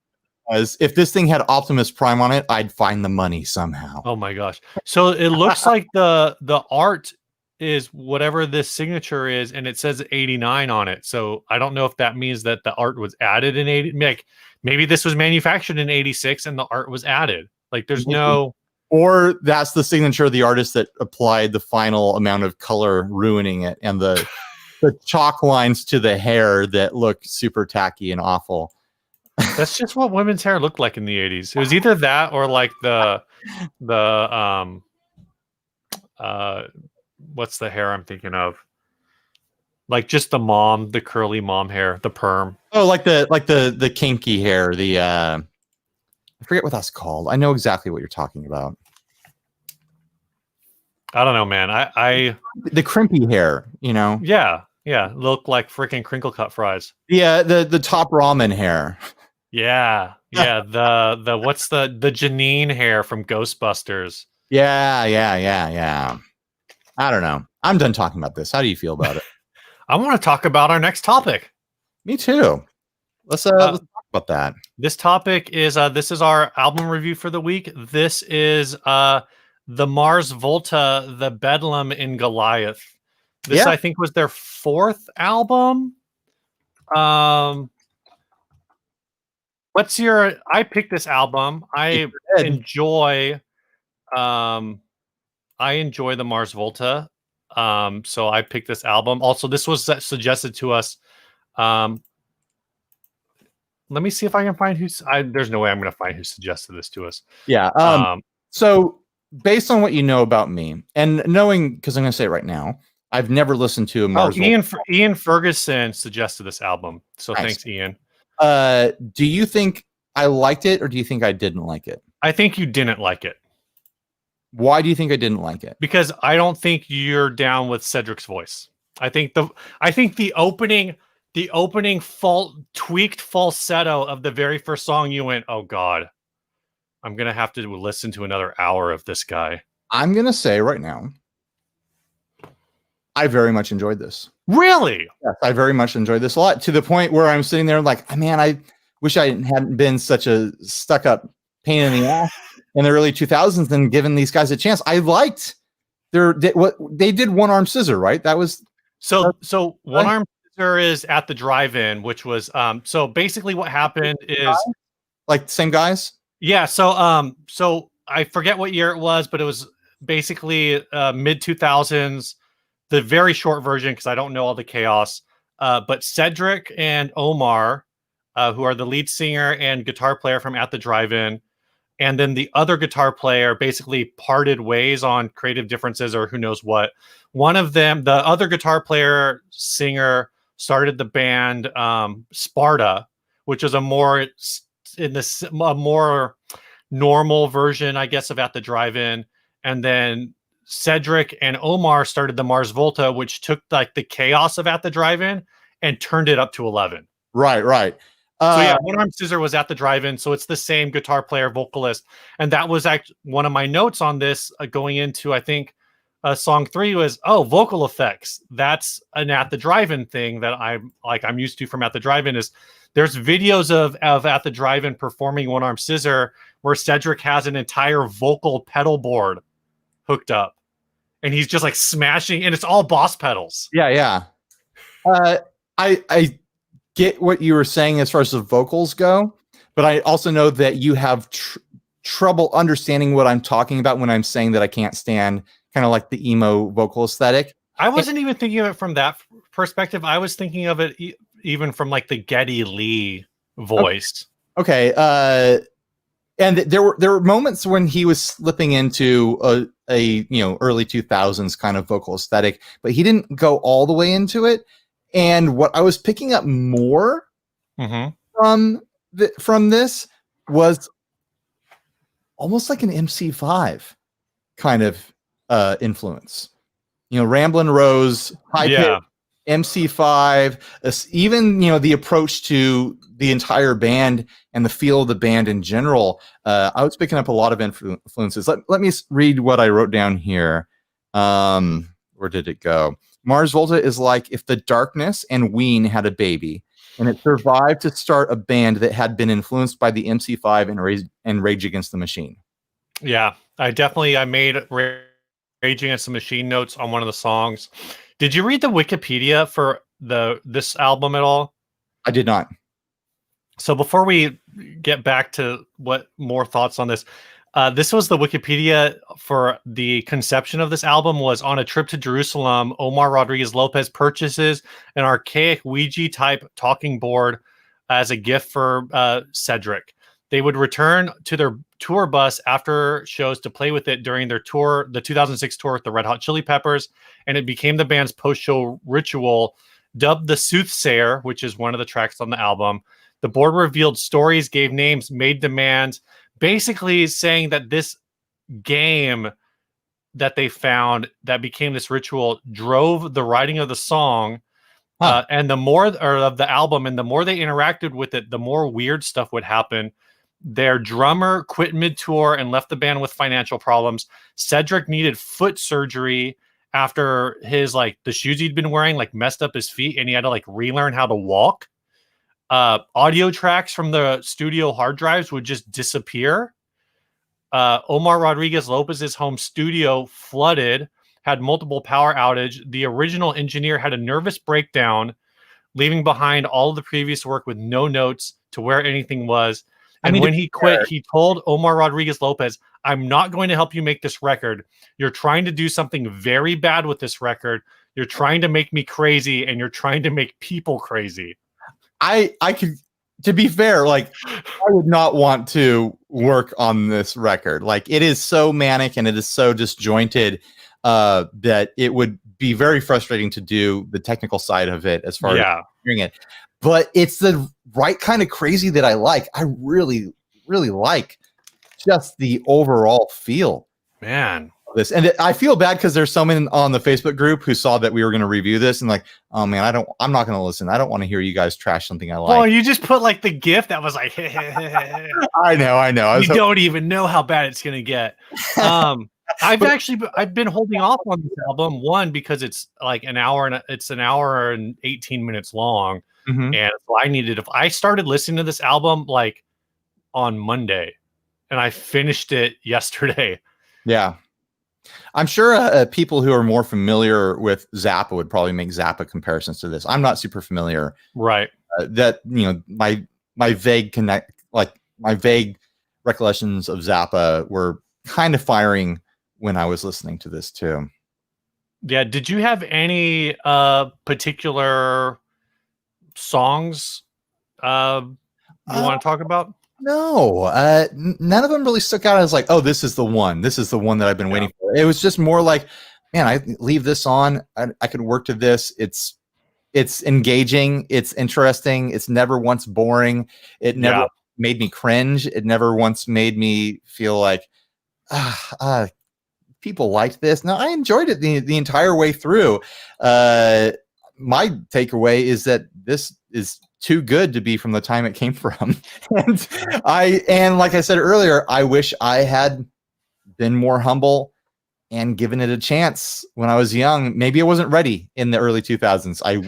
was, if this thing had Optimus Prime on it, I'd find the money somehow. Oh my gosh. So it looks like the art is whatever this signature is, and it says 89 on it. So I don't know if that means that the art was added in 80. Like maybe this was manufactured in 86 and the art was added. Like there's no. Or that's the signature of the artist that applied the final amount of color, ruining it, and the chalk lines to the hair that look super tacky and awful. That's just what women's hair looked like in the 80s. It was either that or like what's the hair I'm thinking of? Like just the curly mom hair, the perm. Oh, like the kinky hair, I forget what that's called. I know exactly what you're talking about. I don't know, man. I the crimpy hair, you know? Yeah. Look like freaking crinkle cut fries. Yeah, the top ramen hair. Yeah. The what's the Janine hair from Ghostbusters? Yeah. I don't know. I'm done talking about this. How do you feel about it? I want to talk about our next topic. Me too. Let's talk about that. This topic is this is our album review for the week. This is the Mars Volta, the Bedlam in Goliath. This I think was their 4th album. I picked this album. I enjoy the Mars Volta. So I picked this album. Also, this was suggested to us. Let me see if I can find there's no way I'm going to find who suggested this to us. Yeah. So based on what you know about me and knowing, because I'm going to say it right now, I've never listened to a Mars Volta. Ian Ferguson suggested this album. So nice. Thanks, Ian. Do you think I liked it, or do you think I didn't like it? I think you didn't like it. Why do you think I didn't like it? Because I don't think you're down with Cedric's voice. I think the opening tweaked falsetto of the very first song, you went, oh God. I'm gonna have to listen to another hour of this guy. I'm gonna say right now, I very much enjoyed this. Really? Yes, I very much enjoyed this a lot, to the point where I'm sitting there like, man, I wish I hadn't been such a stuck-up pain in the ass in the early 2000s and given these guys a chance. I liked what they did. One Arm Scissor, right? That was so One Arm Scissor is at the drive-in, which was so basically what happened is like the same guys. Yeah, so I forget what year it was, but it was basically mid 2000s, the very short version because I don't know all the chaos. But Cedric and Omar, who are the lead singer and guitar player from At the Drive-In, and then the other guitar player basically parted ways on creative differences or who knows what. One of them, the other guitar player singer, started the band Sparta, which is a more normal version, I guess, of At the Drive-In. And then Cedric and Omar started the Mars Volta, which took like the chaos of At the Drive-In and turned it up to 11. Right. So yeah, One Arm Scissor was At the Drive-In, so it's the same guitar player, vocalist, and that was actually one of my notes on this going into, I think, song 3 was, vocal effects. That's an At the Drive-In thing that I'm used to from At the Drive-In. Is there's videos of At the Drive-In performing One Arm Scissor where Cedric has an entire vocal pedal board hooked up, and he's just like smashing, and it's all Boss pedals. Yeah. I get what you were saying as far as the vocals go, but I also know that you have trouble understanding what I'm talking about when I'm saying that I can't stand kind of like the emo vocal aesthetic. I wasn't even thinking of it from that perspective. I was thinking of it even from like the Geddy Lee voice. Okay. And there were moments when he was slipping into a early 2000s kind of vocal aesthetic, but he didn't go all the way into it. And what I was picking up more from this was almost like an MC5 kind of influence. Ramblin' Rose, high pitch, MC5, even the approach to the entire band and the feel of the band in general. I was picking up a lot of influences. Let me read what I wrote down here. Where did it go? Mars Volta is like if The Darkness and Ween had a baby, and it survived to start a band that had been influenced by the MC5 and Rage Against the Machine. Yeah, I made Rage Against the Machine notes on one of the songs. Did you read the Wikipedia for this album at all? I did not. So before we get back to what more thoughts on this, this was the Wikipedia for the conception of this album. Was on a trip to Jerusalem, Omar Rodriguez Lopez purchases an archaic Ouija-type talking board as a gift for Cedric. They would return to their tour bus after shows to play with it during their tour, the 2006 tour with the Red Hot Chili Peppers, and it became the band's post-show ritual, dubbed The Soothsayer, which is one of the tracks on the album. The board revealed stories, gave names, made demands, basically saying that this game that they found that became this ritual drove the writing of the song and the more of the album, and the more they interacted with it, the more weird stuff would happen. Their drummer quit mid-tour and left the band with financial problems. Cedric needed foot surgery after the shoes he'd been wearing messed up his feet, and he had to relearn how to walk. Audio tracks from the studio hard drives would just disappear. Omar Rodriguez Lopez's home studio flooded, had multiple power outage. The original engineer had a nervous breakdown, leaving behind all of the previous work with no notes to where anything was. And when he quit, he told Omar Rodriguez Lopez, "I'm not going to help you make this record. You're trying to do something very bad with this record. You're trying to make me crazy, and you're trying to make people crazy." I could, to be fair, I would not want to work on this record. It is so manic and it is so disjointed that it would be very frustrating to do the technical side of it as far as hearing it. But it's the right kind of crazy that I like. I really, really like just the overall feel, man, this, and I feel bad because there's someone on the Facebook group who saw that we were going to review this and like, oh man, I'm not going to listen. I don't want to hear you guys trash something I like. Oh, you just put like the GIF that was like, I know. You don't even know how bad it's going to get. I've been holding off on this album, one, because it's like an hour and 18 minutes long. Mm-hmm. And so I started listening to this album like on Monday and I finished it yesterday. Yeah. I'm sure people who are more familiar with Zappa would probably make Zappa comparisons to this. I'm not super familiar. Right. That, my vague recollections of Zappa were kind of firing when I was listening to this too. Yeah. Did you have any particular songs you want to talk about? No, none of them really stuck out as like, oh, this is the one. This is the one that I've been waiting for. It was just more like, man, I leave this on. I could work to this. It's engaging. It's interesting. It's never once boring. It never made me cringe. It never once made me feel like, people liked this. No, I enjoyed it the entire way through. My takeaway is that this is too good to be from the time it came from. and like I said earlier, I wish I had been more humble and given it a chance when I was young. Maybe I wasn't ready in the early 2000s. I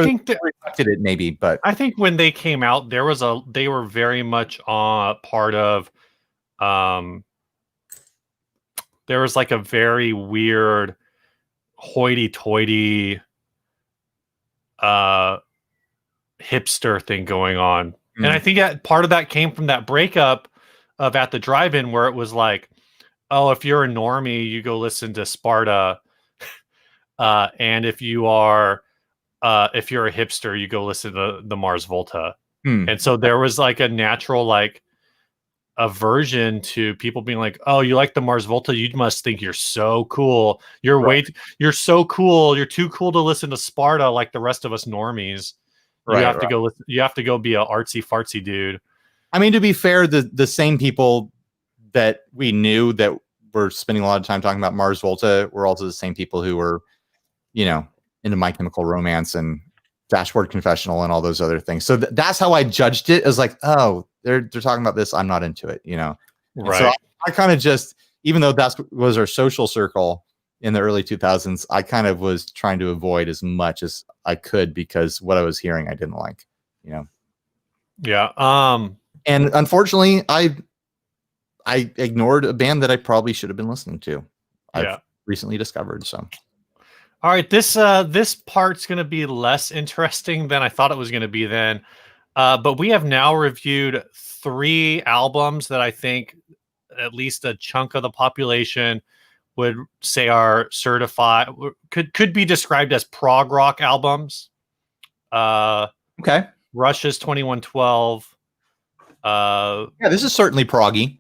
think that reflected it maybe, but I think when they came out, they were very much part of there was like a very weird hoity-toity hipster thing going on. And I think that part of that came from that breakup of At the Drive-In, where it was like, oh, if you're a normie, you go listen to Sparta. And if you're a hipster, you go listen to the Mars Volta. And so there was like a natural like aversion to people being like, oh, you like the Mars Volta, you must think you're so cool. You're so cool. You're too cool to listen to Sparta like the rest of us normies. You have to go listen, you have to go be a artsy fartsy dude. I mean, to be fair, the same people that we knew that were spending a lot of time talking about Mars Volta were also the same people who were, into My Chemical Romance and Dashboard Confessional and all those other things. So that's how I judged it, as like, oh, they're talking about this, I'm not into it, Right. So I kind of just, even though that was our social circle in the early 2000s, I kind of was trying to avoid as much as I could because what I was hearing I didn't like, Yeah. And unfortunately, I ignored a band that I probably should have been listening to. I've recently discovered. So, all right, this part's going to be less interesting than I thought it was going to be then. But we have now reviewed 3 albums that I think at least a chunk of the population would say are certified, could be described as prog rock albums. Okay. Rush's 2112. This is certainly proggy.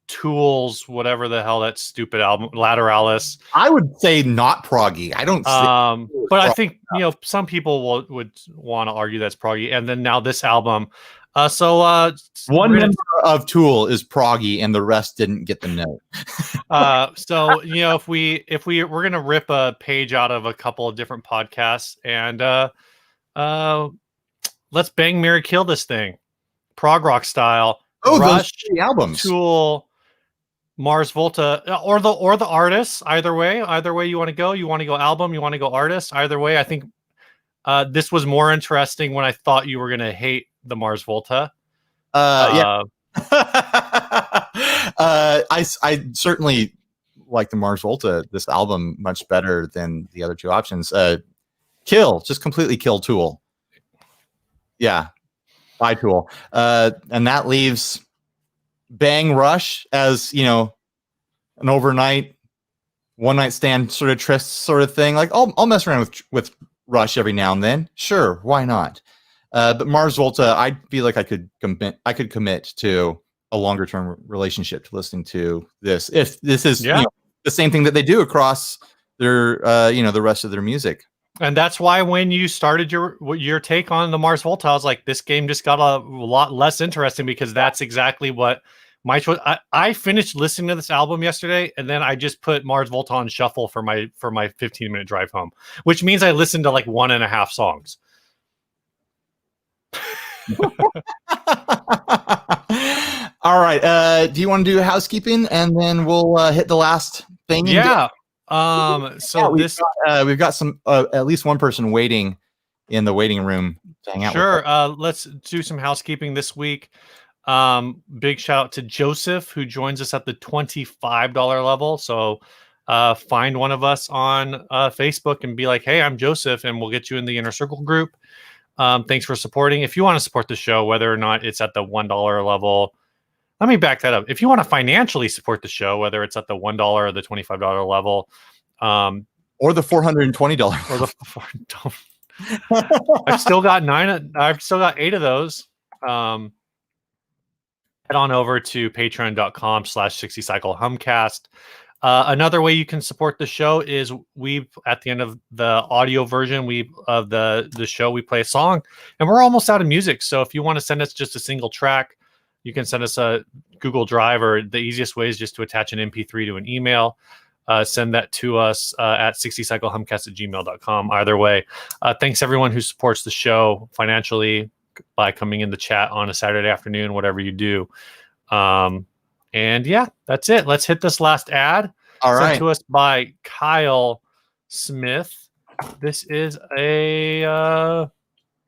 Tools, whatever the hell that stupid album, Lateralis. I would say not proggy. I don't. But I think some people would want to argue that's proggy. And then now this album. One member of Tool is proggy, and the rest didn't get the note. So if we're gonna rip a page out of a couple of different podcasts, and let's bang, marry, kill this thing, prog rock style. Oh, Rush, those 3 albums. Tool, Mars Volta, or the artists. Either way you want to go. You want to go album. You want to go artist. Either way, I think this was more interesting when I thought you were gonna hate the Mars Volta. I certainly like the Mars Volta, this album, much better than the other 2 options. Just completely kill Tool. Yeah. Bye Tool. And that leaves bang Rush as, an overnight, one night stand sort of tryst sort of thing. Like I'll mess around with Rush every now and then. Sure. Why not? But Mars Volta, I feel like I could commit to a longer term relationship to listening to this. If this is the same thing that they do across their, the rest of their music. And that's why when you started your take on the Mars Volta, I was like, this game just got a lot less interesting because that's exactly what my choice. I finished listening to this album yesterday, and then I just put Mars Volta on shuffle for my 15-minute drive home, which means I listened to like 1.5 songs. All right. Do you want to do housekeeping and then we'll hit the last thing? Yeah. So we've got some at least one person waiting in the waiting room to hang out. Sure. Let's do some housekeeping this week. Big shout out to Joseph, who joins us at the $25 level. So find one of us on Facebook and be like, hey, I'm Joseph, and we'll get you in the Inner Circle group. Thanks for supporting. If you want to support the show, whether or not it's at the $1 level, let me back that up. If you want to financially support the show, whether it's at the $1 or the $25 level, or the $420 or the I've still got 8 of those. Head on over to patreon.com/60cyclehumcast. Another way you can support the show is at the end of the audio version of the show, we play a song, and we're almost out of music. So if you want to send us just a single track, you can send us a Google Drive, or the easiest way is just to attach an MP3 to an email. Send that to us at 60cyclehumcast@gmail.com. Either way, thanks everyone who supports the show financially by coming in the chat on a Saturday afternoon, whatever you do. And yeah, that's it. Let's hit this last ad. All right. Sent to us by Kyle Smith. This is a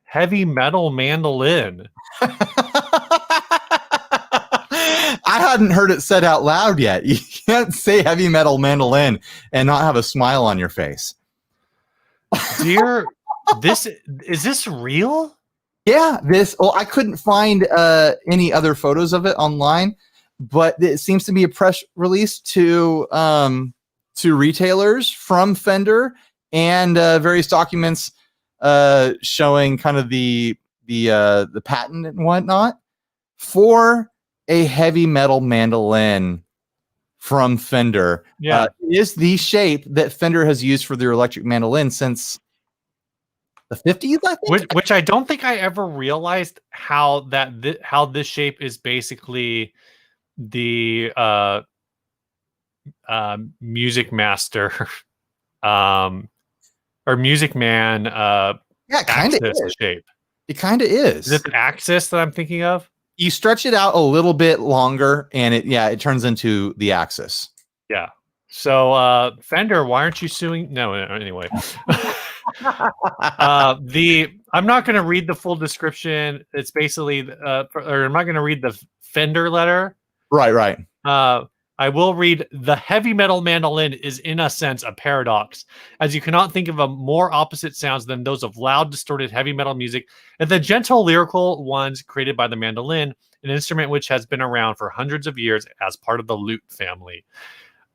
heavy metal mandolin. I hadn't heard it said out loud yet. You can't say heavy metal mandolin and not have a smile on your face. Dear, is this real? Yeah, I couldn't find any other photos of it online, but it seems to be a press release to retailers from Fender, and various documents showing kind of the patent and whatnot for a heavy metal mandolin from Fender. Yeah, it is the shape that Fender has used for their electric mandolin since the 50s, I think. Which I don't think I ever realized how this shape is basically the Musicmaster or Music Man kind of shape. It kind of is. Is it the axis that I'm thinking of? You stretch it out a little bit longer, and it turns into the axis. Yeah. So Fender, why aren't you suing? No, anyway. I'm not going to read the full description. It's basically or I'm not going to read the Fender letter. Right. I will read: the heavy metal mandolin is in a sense a paradox, as you cannot think of a more opposite sounds than those of loud, distorted heavy metal music and the gentle lyrical ones created by the mandolin, an instrument which has been around for hundreds of years as part of the lute family.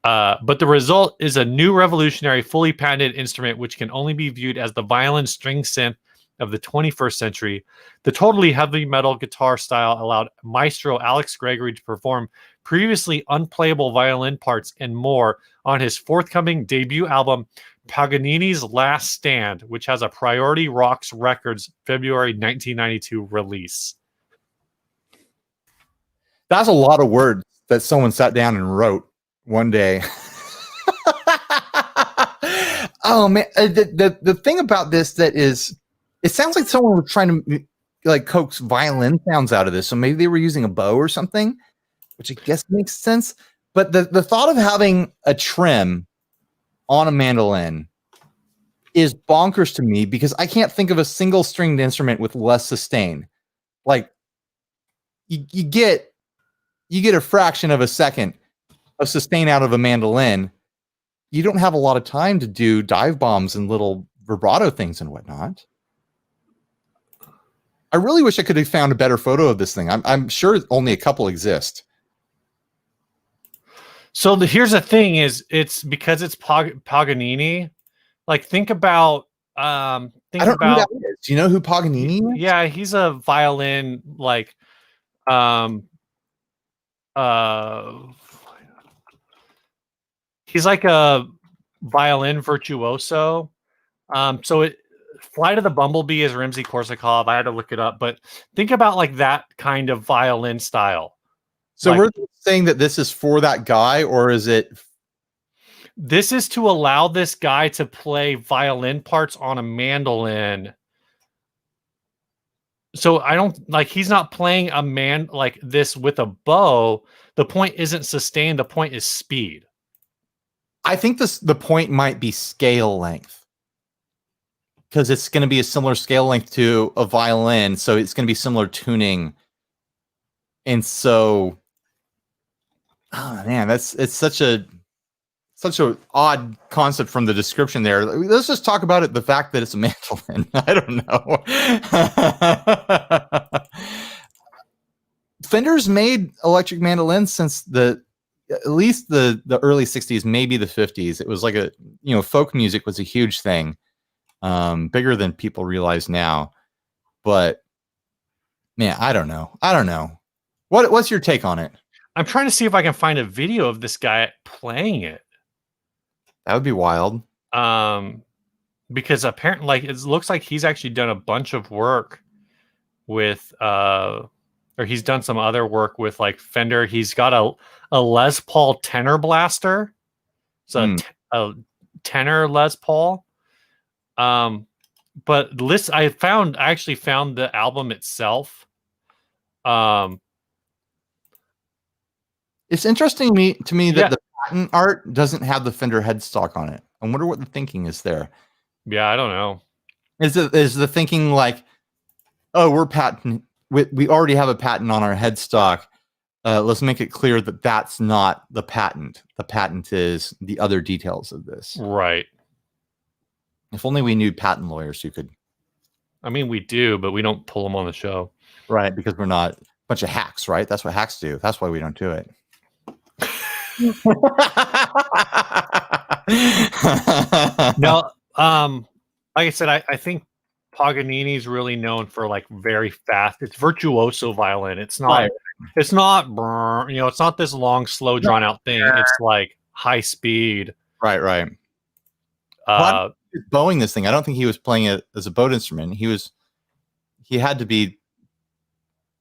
But the result is a new revolutionary, fully patented instrument which can only be viewed as the violin string synth of the 21st century. The totally heavy metal guitar style allowed maestro Alex Gregory to perform previously unplayable violin parts and more on his forthcoming debut album, Paganini's Last Stand, which has a Priority Rocks Records February 1992 release. That's a lot of words that someone sat down and wrote one day. Oh man, the thing about this that is, it sounds like someone was trying to like coax violin sounds out of this. So maybe they were using a bow or something, which I guess makes sense. But the thought of having a trim on a mandolin is bonkers to me, because I can't think of a single stringed instrument with less sustain. Like you get a fraction of a second of sustain out of a mandolin. You don't have a lot of time to do dive bombs and little vibrato things and whatnot. I really wish I could have found a better photo of this thing. I'm sure only a couple exist. So here's the thing: it's because it's Paganini. Like, think about I don't know who that is. Do you know who Paganini is? Yeah, he's a violin he's like a violin virtuoso. So Flight of the Bumblebee is Rimsky-Korsakov. I had to look it up, but think about like that kind of violin style. So Like, we're saying that this is for that guy, or is it? this is to allow this guy to play violin parts on a mandolin. So I don't like, he's not playing a man like this with a bow. The point isn't sustain. The point is speed. I think the point might be scale length, because it's going to be a similar scale length to a violin, so it's going to be similar tuning. And so, oh man, it's such a odd concept from the description there. Let's just talk about it. The fact that it's a mandolin. I don't know. Fender's made electric mandolins since at least the early 60s, maybe the 50s. It was like folk music was a huge thing, bigger than people realize now. But man, I don't know. What's your take on it? I'm trying to see if I can find a video of this guy playing it. That would be wild. Because apparently, like, it looks like he's actually done a bunch of work with, or he's done some other work with like Fender. He's got a Les Paul tenor blaster. So a tenor Les Paul. But I actually found the album itself. It's interesting to me that the patent art doesn't have the Fender headstock on it. I wonder what the thinking is there. Yeah, I don't know. Is the thinking like, oh, we already have a patent on our headstock. Let's make it clear that that's not the patent. The patent is the other details of this. Right. If only we knew patent lawyers who could. I mean, we do, but we don't pull them on the show. Right, because we're not a bunch of hacks, right? That's what hacks do. That's why we don't do it. No, like I said, I think Paganini's really known for like very fast. It's virtuoso violin. It's not. It's not. It's not this long, slow, drawn out thing. It's like high speed. Right. Bowing this thing. I don't think he was playing it as a bowed instrument. He had to be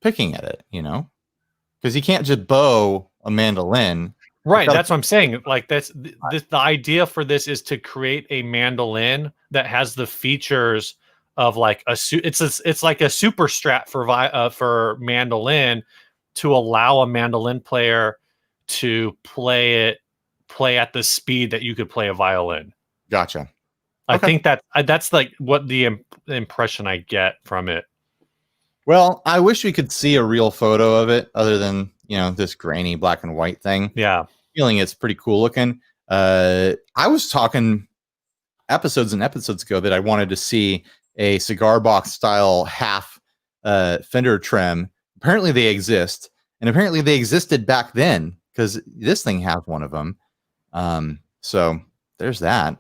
picking at it, because he can't just bow a mandolin. Right, that's what I'm saying. Like the idea for this is to create a mandolin that has the features of like it's like a super strat for mandolin, to allow a mandolin player to play at the speed that you could play a violin. Gotcha. I think that's like what the impression I get from it. Well, I wish we could see a real photo of it, other than this grainy black and white thing. Yeah, feeling it's pretty cool looking. I was talking episodes and episodes ago that I wanted to see a cigar box style half Fender trim. Apparently they exist, and apparently they existed back then, because this thing has one of them. So there's that.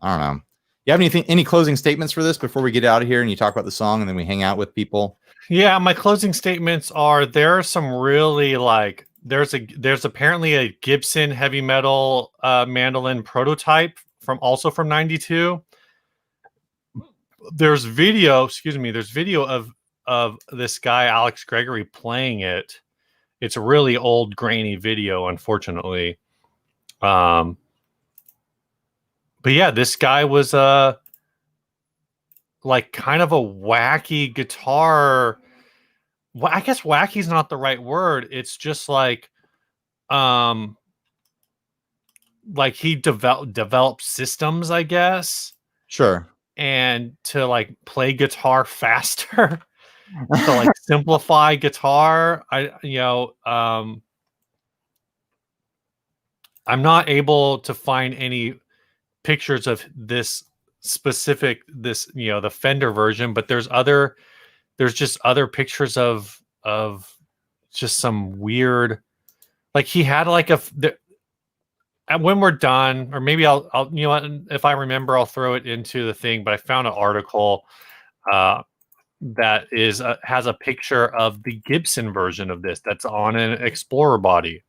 I don't know. You have any closing statements for this before we get out of here and you talk about the song and then we hang out with people? Yeah, my closing statements are, there are some really like, there's apparently a Gibson heavy metal mandolin prototype from 92. There's video of this guy Alex Gregory playing it. It's a really old grainy video, unfortunately. But yeah, this guy was like kind of a wacky guitar. Well, I guess wacky is not the right word. It's just like he developed systems, I guess. Sure. And to like play guitar faster, to like simplify guitar. I'm not able to find any pictures of this specific the Fender version, but there's just other pictures of just some weird, like he had like when we're done, or maybe I'll if I remember, I'll throw it into the thing, but I found an article that has a picture of the Gibson version of this that's on an Explorer body.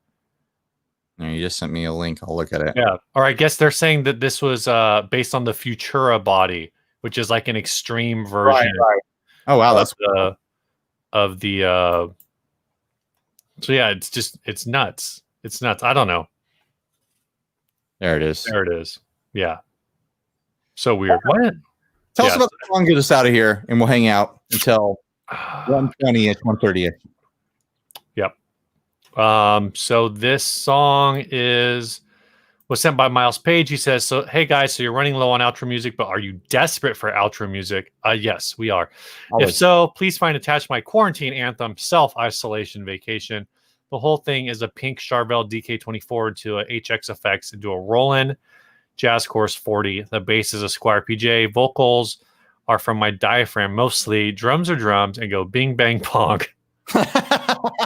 You just sent me a link. I'll look at it. Yeah. Or I guess they're saying that this was based on the Futura body, which is like an extreme version. Right. Oh wow, that's of the So yeah, it's nuts. It's nuts. I don't know. There it is. There it is. Yeah. So weird. What? Tell us about the song, get us out of here, and we'll hang out until 1:20ish, 1:30ish. Yep. So this song was sent by Miles Page. He says, so, hey guys, so you're running low on outro music, but are you desperate for outro music? Yes, we are. Always. If so, please find attached my quarantine anthem, Self-Isolation Vacation. The whole thing is a pink Charvel DK24 to a HX effects into a Roland Jazz Course 40. The bass is a Squire PJ. Vocals are from my diaphragm mostly. Drums are drums and go bing bang pong.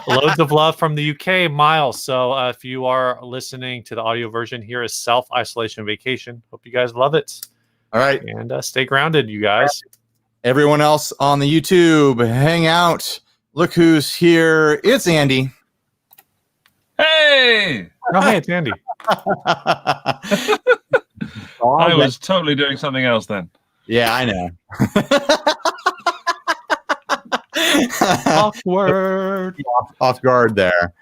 Loads of love from the UK, Miles. So if you are listening to the audio version, here is Self-Isolation Vacation. Hope you guys love it. All right. And stay grounded, you guys. Everyone else on the YouTube, hang out. Look who's here. It's Andy. Hey! Oh, hey, it's Andy. I was totally doing something else then. Yeah, I know. Awkward. Off guard there.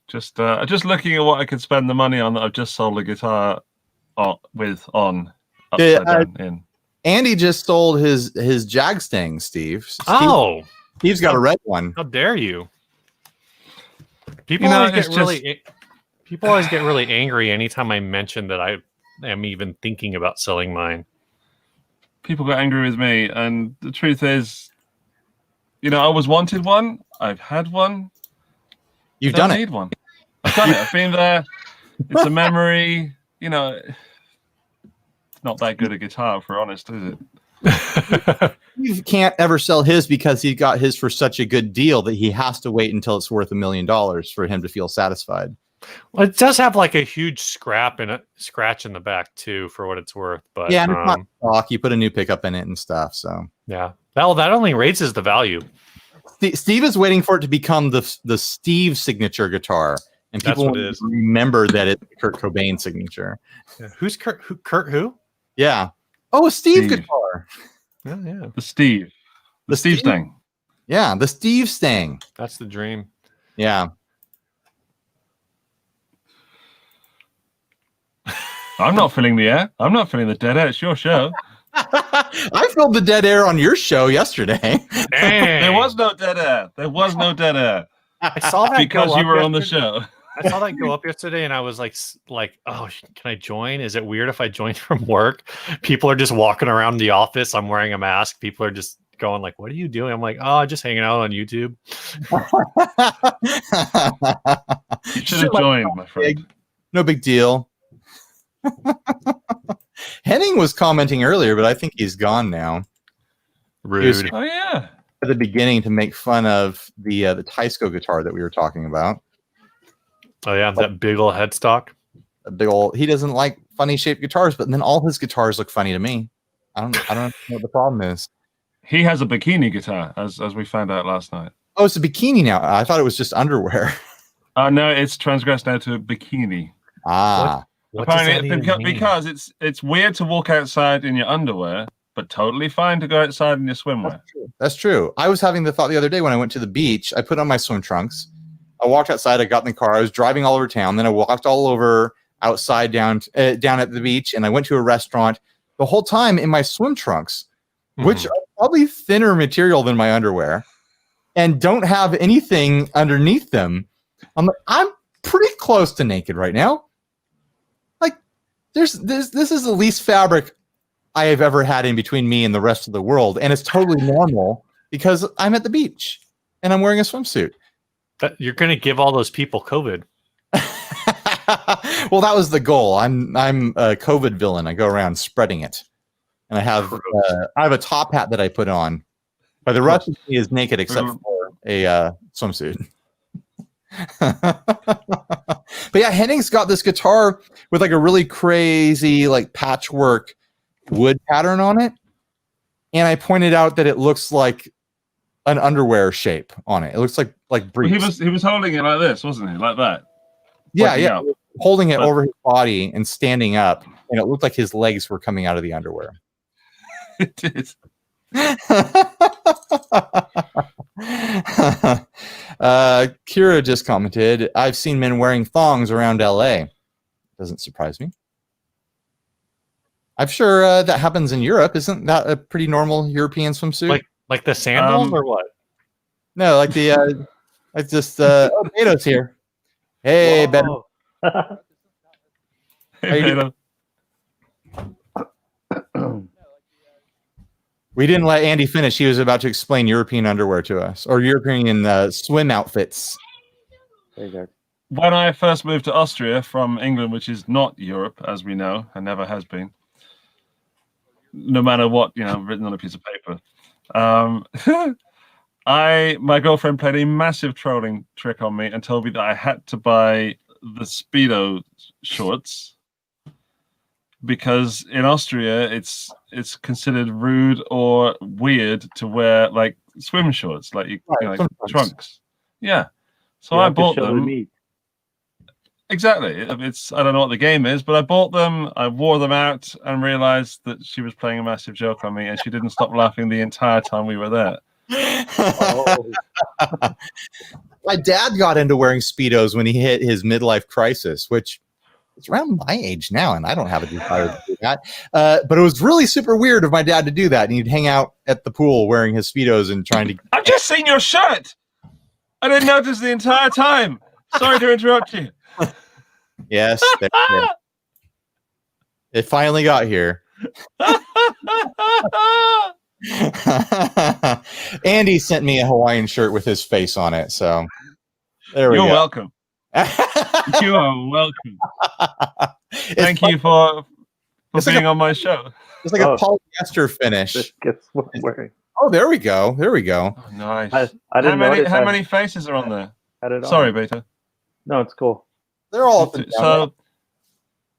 Just looking at what I could spend the money on that I've just sold a guitar on upside down in. Andy just sold his Jag Stang, Steve. Steve's got a red one. How dare you? People always get really angry anytime I mention that I am even thinking about selling mine. People got angry with me, and the truth is, I always wanted one. I've had one. You've done it. I need one. I've done it. I've been there. It's a memory. It's not that good a guitar, for honest, is it? You can't ever sell his because he got his for such a good deal that he has to wait until it's worth $1 million for him to feel satisfied. Well, it does have like a huge scratch in the back too, for what it's worth. But yeah, and it's not stock. You put a new pickup in it and stuff. So yeah, that only raises the value. Steve is waiting for it to become the Steve signature guitar, and people remember that it's Kurt Cobain signature. Yeah. Who's Kurt? Kurt who? Yeah. Oh, a Steve guitar. Yeah. The Steve Stang. Yeah, the Steve Stang. That's the dream. Yeah. I'm not filling the air. I'm not filling the dead air. It's your show. I filled the dead air on your show yesterday. There was no dead air. There was no dead air. I saw that because you were on the show. I saw that go up yesterday, and I was like, oh, can I join? Is it weird if I join from work? People are just walking around the office. I'm wearing a mask. People are just going like, what are you doing? I'm like, oh, just hanging out on YouTube. You should have joined, my friend. No big deal. Henning was commenting earlier, but I think he's gone now. Rude. Oh yeah. At the beginning to make fun of the Teisco guitar that we were talking about. Oh yeah, that big old headstock. A big old. He doesn't like funny shaped guitars, but then all his guitars look funny to me. I don't know what the problem is. He has a bikini guitar, as we found out last night. Oh, it's a bikini now. I thought it was just underwear. No, it's transgressed now to a bikini. What because it's weird to walk outside in your underwear, but totally fine to go outside in your swimwear. That's true. I was having the thought the other day when I went to the beach. I put on my swim trunks. I walked outside. I got in the car. I was driving all over town. Then I walked all over outside down at the beach, and I went to a restaurant. The whole time in my swim trunks, which are probably thinner material than my underwear, and don't have anything underneath them. I'm pretty close to naked right now. Like, this is the least fabric I have ever had in between me and the rest of the world, and it's totally normal because I'm at the beach and I'm wearing a swimsuit. But you're going to give all those people COVID. Well, that was the goal. I'm a COVID villain. I go around spreading it, and I have a top hat that I put on, but the rest of me is naked except for a swimsuit. But yeah, Henning's got this guitar with like a really crazy like patchwork wood pattern on it, and I pointed out that it looks like an underwear shape on it. It looks like briefs. He was holding it like this, wasn't he? Like that. Yeah. Holding it over his body and standing up, and it looked like his legs were coming out of the underwear. It did. Kira just commented, I've seen men wearing thongs around LA. Doesn't surprise me. I'm sure that happens in Europe. Isn't that a pretty normal European swimsuit? Like the sandals or what? No, like the it's just Beto's here. Hey, Beto. Hey, Beto. We didn't let Andy finish. He was about to explain European underwear to us, or European swim outfits. There you go. When I first moved to Austria from England, which is not Europe, as we know, and never has been, no matter what, written on a piece of paper, my girlfriend played a massive trolling trick on me and told me that I had to buy the Speedo shorts because in Austria it's considered rude or weird to wear like swim shorts, like trunks. Yeah, so I bought them. Exactly. It's I don't know what the game is, but I bought them. I wore them out and realized that she was playing a massive joke on me, and she didn't stop laughing the entire time we were there. My dad got into wearing Speedos when he hit his midlife crisis, which is around my age now, and I don't have a desire to do that. But it was really super weird of my dad to do that, and he'd hang out at the pool wearing his Speedos and trying to... I've just seen your shirt! I didn't notice the entire time! Sorry to interrupt you. Yes. It finally got here. Andy sent me a Hawaiian shirt with his face on it, so there we go. You're welcome. You are welcome. Thank you for being on my show. It's like a polyester finish. Guess what I'm wearing. Oh, there we go. There we go. Oh, nice. I didn't how many faces are on there? Had it on. Sorry, Beta. No, it's cool. They're all up and down. So,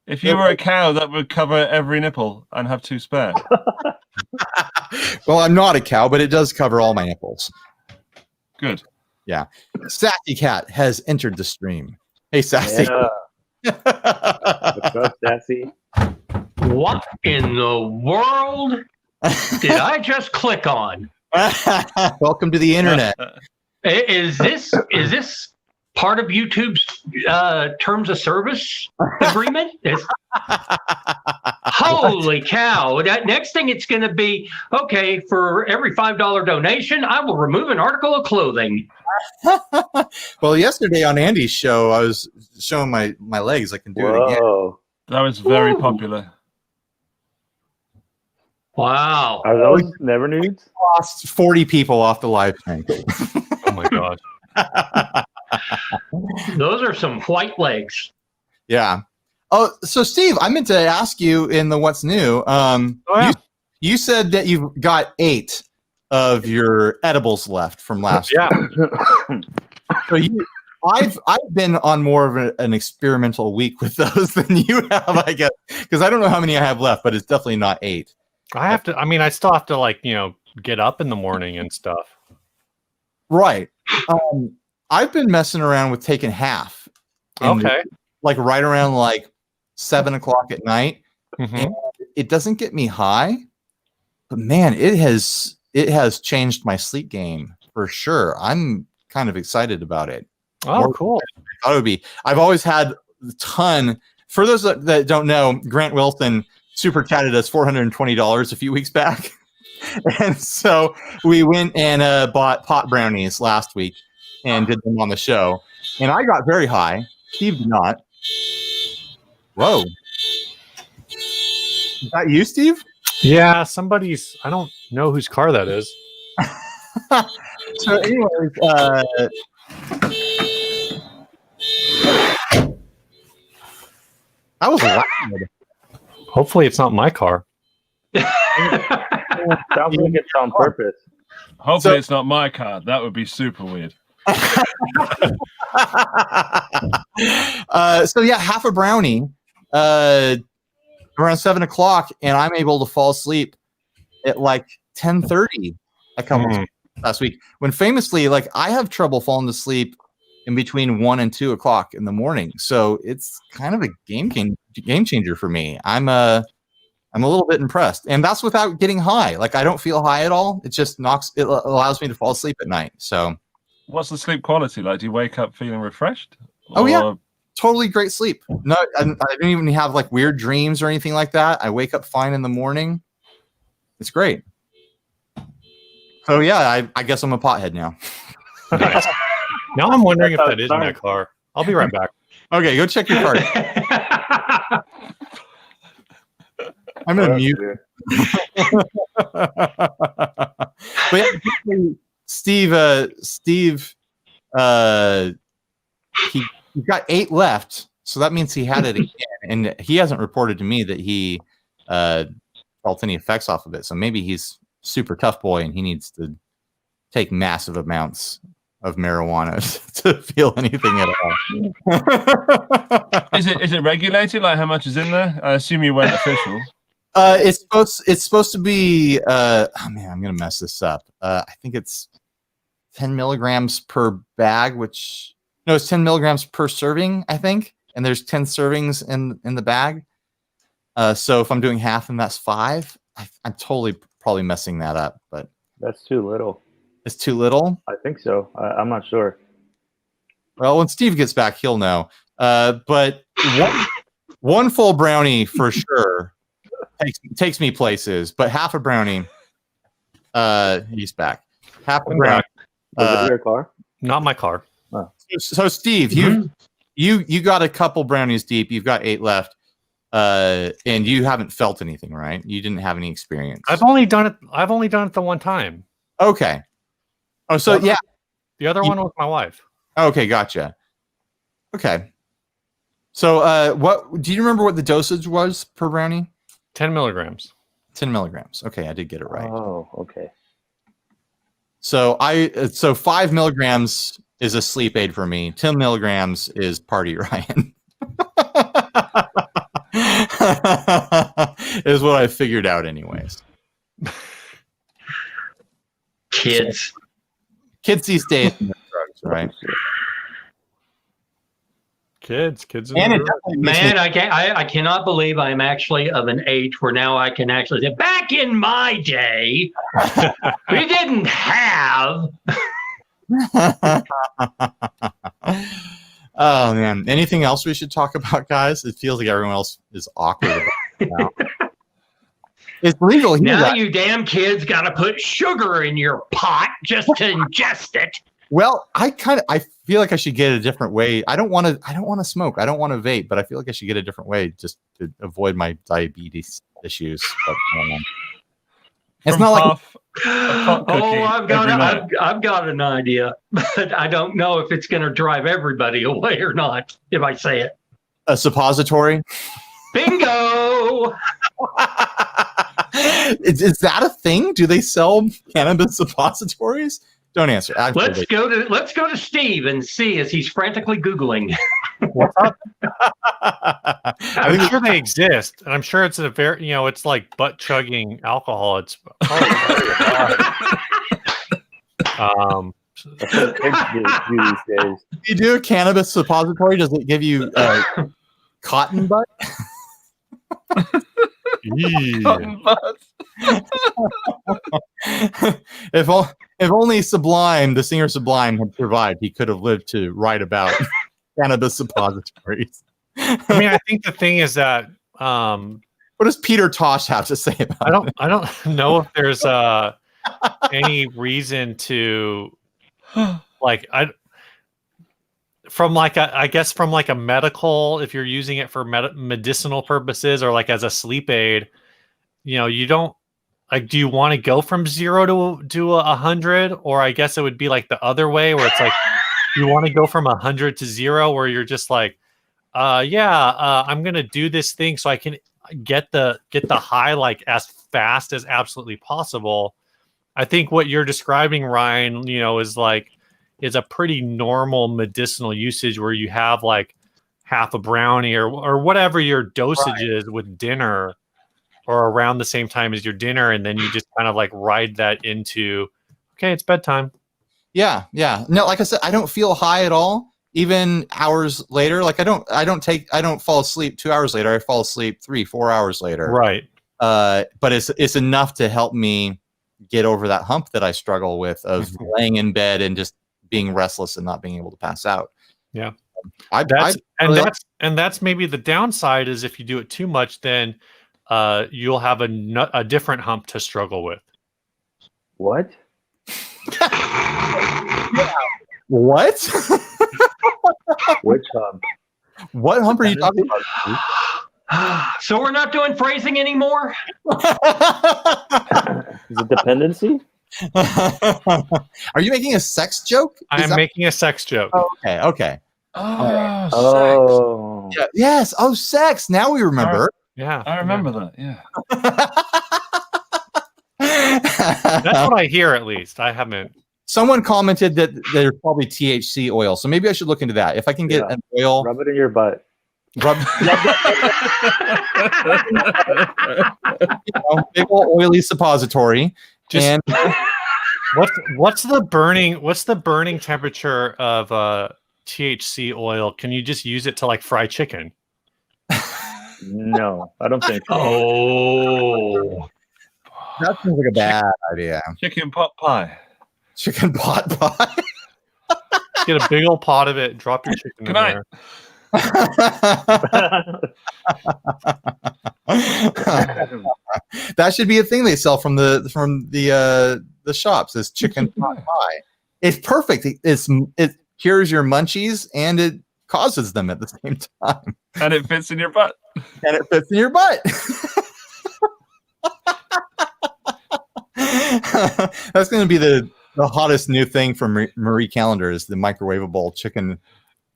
if you were a cow, that would cover every nipple and have two spare. Well, I'm not a cow, but it does cover all my nipples. Good. Yeah. Sassy Cat has entered the stream. Hey, Sassy. Yeah. What's up, Sassy? What in the world did I just click on? Welcome to the internet. Is this part of YouTube's terms of service agreement? Holy cow. That next thing it's going to be, okay, for every $5 donation, I will remove an article of clothing. Well, yesterday on Andy's show, I was showing my legs. I can do it again. That was very popular. Wow. Are those never nudes? Lost 40 people off the live stream. Oh my god. Those are some white legs. Yeah. Oh, so Steve, I meant to ask you in the What's New. You said that you've got 8 of your edibles left from last year. So I've been on more of an experimental week with those than you have, I guess, because I don't know how many I have left, but it's definitely not 8. I still have to get up in the morning and stuff. Right. I've been messing around with taking half. Okay. Like right around 7 o'clock at night. Mm-hmm. And it doesn't get me high, but man, it has changed my sleep game for sure. I'm kind of excited about it. Oh, cool. I thought it would be. I've always had a ton. For those that don't know, Grant Wilson super chatted us $420 a few weeks back. And so we went and bought pot brownies last week and did them on the show. And I got very high. Steve did not. Whoa. Is that you, Steve? Yeah, somebody's. I don't know whose car that is. So, anyways, that was loud. Hopefully, it's not my car. Sounds like it's on purpose. Hopefully, it's not my car. That would be super weird. So yeah, half a brownie around 7 o'clock, and I'm able to fall asleep at 10:30 a couple last week. When famously, I have trouble falling asleep in between 1 and 2 o'clock in the morning. So it's kind of a game changer for me. I'm I'm a little bit impressed, and that's without getting high. Like I don't feel high at all. It just allows me to fall asleep at night. So, what's the sleep quality like? Do you wake up feeling refreshed? Oh yeah, totally great sleep. No, I don't even have like weird dreams or anything like that. I wake up fine in the morning. It's great. So yeah, I guess I'm a pothead now. Nice. Now I'm wondering if that is my car. I'll be right back. Okay, go check your car. I'm gonna mute. But yeah, Steve, he got 8 left, so that means he had it again, and he hasn't reported to me that he felt any effects off of it. So maybe he's super tough boy, and he needs to take massive amounts of marijuana to feel anything at all. Is it regulated? Like how much is in there? I assume you went official. It's supposed to be. Oh man, I'm gonna mess this up. I think it's 10 milligrams per bag, which no, it's 10 milligrams per serving. I think, and there's 10 servings in the bag. So if I'm doing half, then that's 5. I'm totally probably messing that up, but that's too little. It's too little. I think so. I'm not sure. Well, when Steve gets back, he'll know. But one full brownie for sure takes me places. But half a brownie, he's back. Half a brownie. Was it your car? Not my car. Oh. So Steve, you got a couple brownies deep. You've got 8 left, and you haven't felt anything, right? You didn't have any experience. I've only done it the one time. Okay. Oh, so yeah. The other one was my wife. Okay, gotcha. Okay. So, what do you remember what the dosage was per brownie? 10 milligrams. 10 milligrams. Okay, I did get it right. Oh, okay. So 5 milligrams is a sleep aid for me. 10 milligrams is party Ryan. Is what I figured out, anyways. Kids these days, drugs, right? Kids. Man, I cannot believe I am actually of an age where now I can actually say, back in my day, we didn't have. Oh man, anything else we should talk about, guys? It feels like everyone else is awkward about it now. It's legal here. Now you damn kids got to put sugar in your pot just to ingest it. Well, I feel like I should get a different way. I don't want to smoke. I don't want to vape, but I feel like I should get a different way just to avoid my diabetes issues. But, it's not like I've got an idea, but I don't know if it's going to drive everybody away or not. If I say it, a suppository. Bingo. Is that a thing? Do they sell cannabis suppositories? Don't answer. Let's go to Steve and see as he's frantically Googling. What's up? I'm sure they exist, and I'm sure it's a very, it's like butt chugging alcohol. It's probably that's what kids do these days. If you do a cannabis suppository, does it give you cotton butt? Cotton butts. If only Sublime, the singer Sublime, had survived, he could have lived to write about cannabis suppositories. I mean, I think the thing is that what does Peter Tosh have to say about it? I don't know if there's any reason to from a medical, if you're using it for medicinal purposes or like as a sleep aid, you don't do you want to go from 0 to 100, or I guess it would be like the other way where it's like you want to go from 100 to 0 where you're just like, I'm going to do this thing so I can get the high like as fast as absolutely possible. I think what you're describing, Ryan, is a pretty normal medicinal usage where you have like half a brownie or whatever your dosage is with dinner or around the same time as your dinner. And then you just kind of like ride that into, okay, it's bedtime. Yeah. No, like I said, I don't feel high at all. Even hours later, like I don't fall asleep 2 hours later. I fall asleep 3-4 hours later. Right. but it's enough to help me get over that hump that I struggle with of laying in bed and just being restless and not being able to pass out. Yeah. That's maybe the downside is if you do it too much, then you'll have a different hump to struggle with. What? What? Which hump? What hump are you talking about? So we're not doing phrasing anymore? Is it dependency? Are you making a sex joke? I am making a sex joke. Oh, okay. Oh, sex. Yeah, yes. Oh, sex. Now we remember. Yeah. I remember that. Yeah. That's what I hear, at least. I haven't. Someone commented that there's probably THC oil, so maybe I should look into that. If I can get an oil, rub it in your butt. Big old oily suppository. And what's the burning temperature of THC oil? Can you just use it to like fry chicken? No, I don't think so. Oh, that seems like a bad idea. Chicken pot pie. Chicken pot pie. Get a big old pot of it. Drop your chicken in there. That should be a thing they sell from the shops. Is chicken pot pie. It's perfect. It cures your munchies and it causes them at the same time. And it fits in your butt. And it fits in your butt. That's going to be the hottest new thing from Marie Callender is the microwavable chicken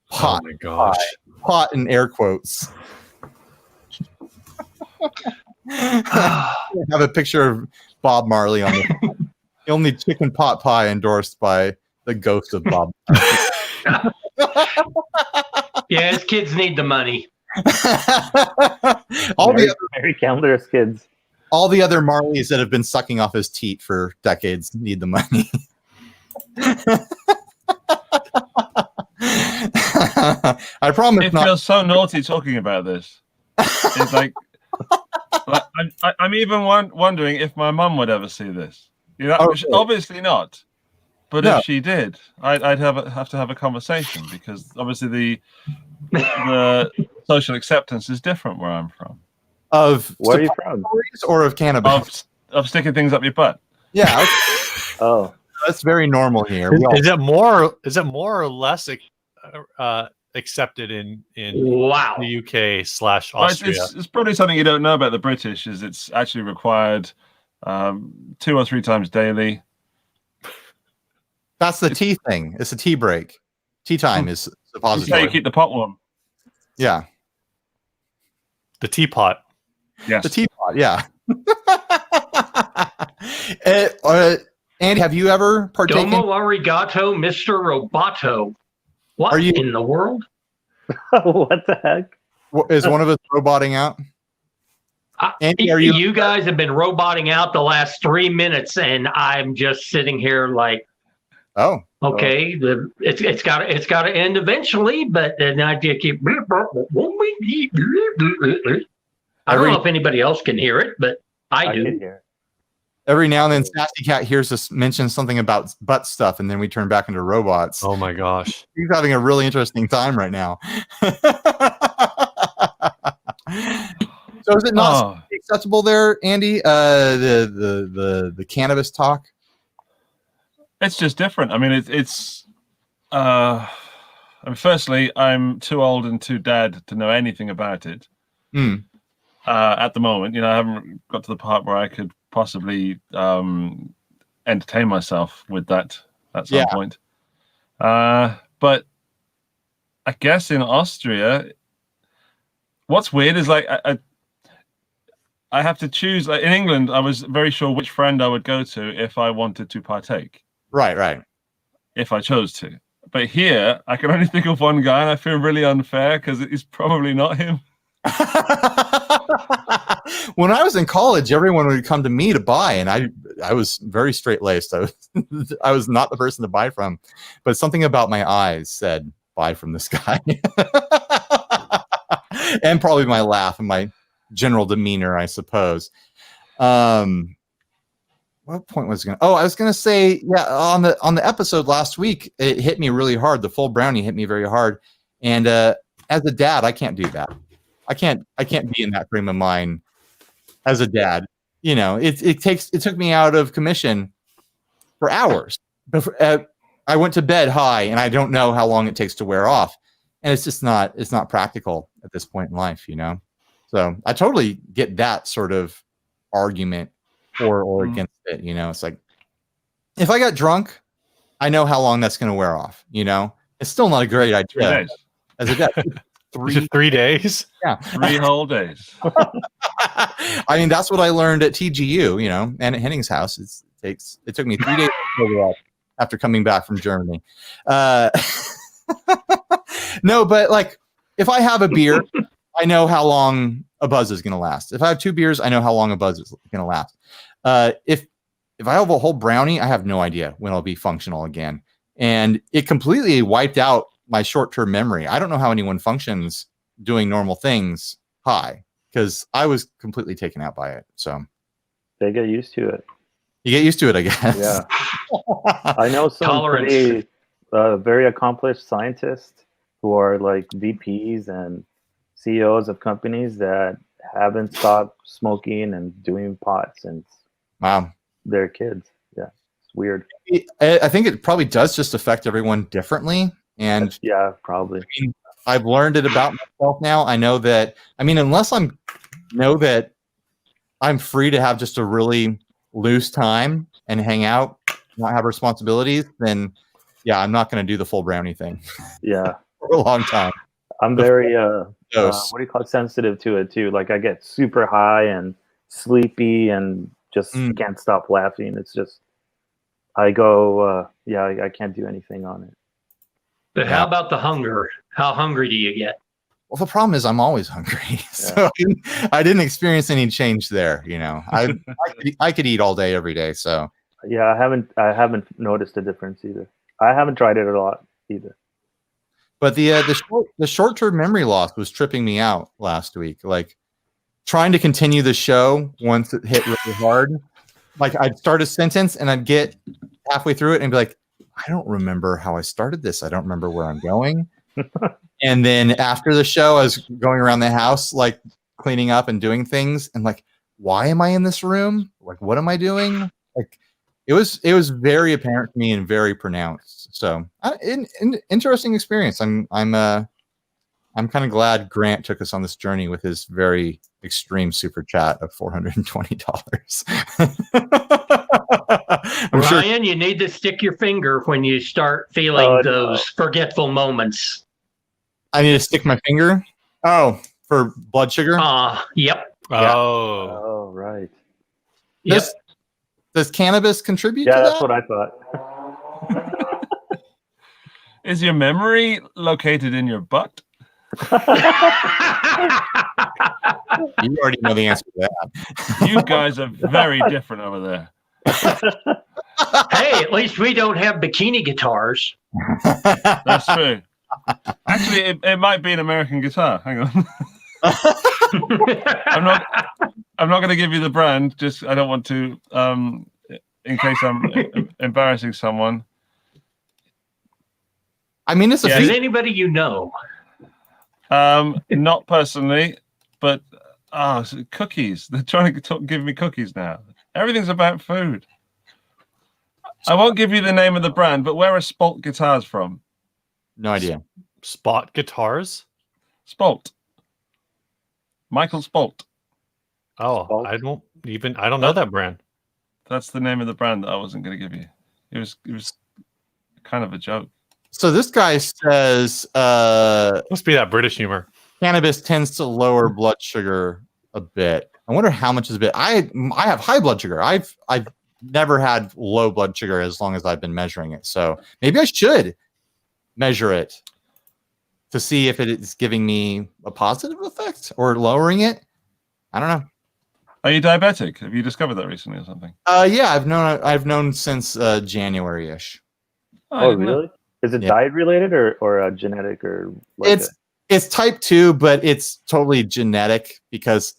pot. Oh my gosh. Pot in air quotes. Have a picture of Bob Marley on the only chicken pot pie endorsed by the ghost of Bob. yeah, his kids need the money. Mary Calendar's kids. All the other Marleys that have been sucking off his teat for decades need the money. I promise. It feels so naughty talking about this. It's like I'm even wondering if my mum would ever see this. You know, obviously not. But if she did, I'd have to have a conversation because obviously the social acceptance is different where I'm from. Of where are you from? Or of cannabis? Of sticking things up your butt. Yeah. Okay. Oh, that's very normal here. Is it more or less accepted in the UK/Austria? It's probably something you don't know about the British. Is it's actually required 2 or 3 times daily. That's the tea thing. It's a tea break. Tea time is suppository. How you keep the pot warm. Yeah. The teapot. Yes. The teapot, yeah. Andy, have you ever partaken? Domo arigato, Mr. Roboto. What in the world? What the heck? Is one of us roboting out? Andy, you guys have been roboting out the last 3 minutes, and I'm just sitting here like, oh, okay. It's got to end eventually, but then I just keep. I don't know if anybody else can hear it, but I do. Can hear it. Every now and then, Sassy Cat hears us mention something about butt stuff, and then we turn back into robots. Oh my gosh. He's having a really interesting time right now. So is it not acceptable there, Andy? The cannabis talk? It's just different. I mean, it's firstly, I'm too old and too dad to know anything about it. At the moment, you know, I haven't got to the part where I could possibly entertain myself with that at some point. But I guess in Austria, what's weird is like I have to choose. Like in England, I was very sure which friend I would go to if I wanted to partake. Right. If I chose to. But here, I can only think of one guy, and I feel really unfair because it's probably not him. When I was in college, everyone would come to me to buy, and I was very straight-laced. I was not the person to buy from, but something about my eyes said, buy from this guy. And probably my laugh and my general demeanor, I suppose. What point was I going? Oh, I was going to say, yeah, on the episode last week, it hit me really hard. The full brownie hit me very hard, and as a dad, I can't do that. I can't be in that frame of mind as a dad. You know, it took me out of commission for hours. I went to bed high, and I don't know how long it takes to wear off, and it's not practical at this point in life, you know. So I totally get that sort of argument for or against it, you know. It's like, if I got drunk, I know how long that's going to wear off, you know. It's still not a great idea. 3 days. As a dad. 3 days? Yeah. 3 whole days. I mean, that's what I learned at TGU, you know, and at Henning's house. It took me 3 days to figure out after coming back from Germany. No, but like, if I have a beer, I know how long a buzz is going to last. If I have 2 beers, I know how long a buzz is going to last. If I have a whole brownie, I have no idea when I'll be functional again. And it completely wiped out my short-term memory. I don't know how anyone functions doing normal things high, because I was completely taken out by it. So they get used to it. You get used to it, I guess. Yeah. I know some pretty, very accomplished scientists who are like VPs and CEOs of companies that haven't stopped smoking and doing pot since their kids. Yeah, it's weird. I think it probably does just affect everyone differently. And yeah, probably. I mean, I've learned it about myself now. I know that, I mean, unless I'm free to have just a really loose time and hang out, not have responsibilities, then yeah, I'm not going to do the full brownie thing. Yeah. For a long time. I'm very what do you call it, sensitive to it too. Like I get super high and sleepy and just can't stop laughing. It's just I go I can't do anything on it. But how about the hunger? How hungry do you get? Well, the problem is I'm always hungry, so I didn't experience any change there. You know, I could eat all day, every day. So yeah, I haven't noticed a difference either. I haven't tried it a lot either. But the short-term memory loss was tripping me out last week. Like trying to continue the show once it hit really hard. Like I'd start a sentence and I'd get halfway through it and be like, I don't remember how I started this. I don't remember where I'm going. And then after the show, I was going around the house, like cleaning up and doing things. And like, why am I in this room? Like, what am I doing? Like, it was very apparent to me and very pronounced. So, interesting experience. I'm kind of glad Grant took us on this journey with his very extreme super chat of $420. Ryan, you need to stick your finger when you start feeling those forgetful moments. I need to stick my finger. Oh, for blood sugar? Yep. Oh, right. Does cannabis contribute to that? Yeah, that's what I thought. Is your memory located in your butt? You already know the answer to that. You guys are very different over there. Hey, at least we don't have bikini guitars. That's true. Actually, it might be an American guitar. Hang on. I'm not going to give you the brand. Just I don't want to, in case I'm embarrassing someone. I mean, is anybody you know? Not personally, but cookies. They're trying to give me cookies now. Everything's about food. I won't give you the name of the brand, but where are Spolt guitars from? No idea. Spot guitars? Spolt. Michael Spolt. Oh, Spolt? I don't know that brand. That's the name of the brand that I wasn't going to give you. It was kind of a joke. So this guy says Must be that British humor. Cannabis tends to lower blood sugar a bit. I wonder how much is a bit. I have high blood sugar. I've never had low blood sugar as long as I've been measuring it. So maybe I should measure it to see if it is giving me a positive effect or lowering it. I don't know. Are you diabetic? Have you discovered that recently or something? Yeah, I've known since January-ish. Oh, really? Is it diet related or genetic or? It's type 2, but it's totally genetic because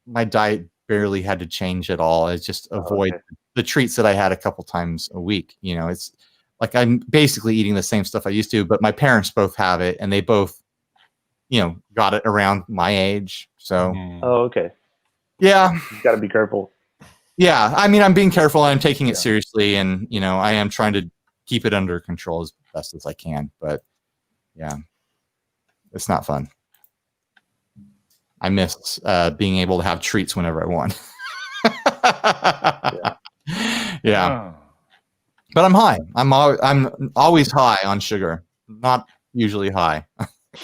my diet barely had to change at all. I just avoid the treats that I had a couple times a week. You know, it's like I'm basically eating the same stuff I used to, but my parents both have it, and they both, you know, got it around my age. So, oh, okay. Yeah, you got to be careful. Yeah, I mean, I'm being careful. I'm taking it seriously, and you know, I am trying to keep it under control as best as I can. But yeah, it's not fun. I miss being able to have treats whenever I want. Yeah. But I'm high. I'm always high on sugar. Not usually high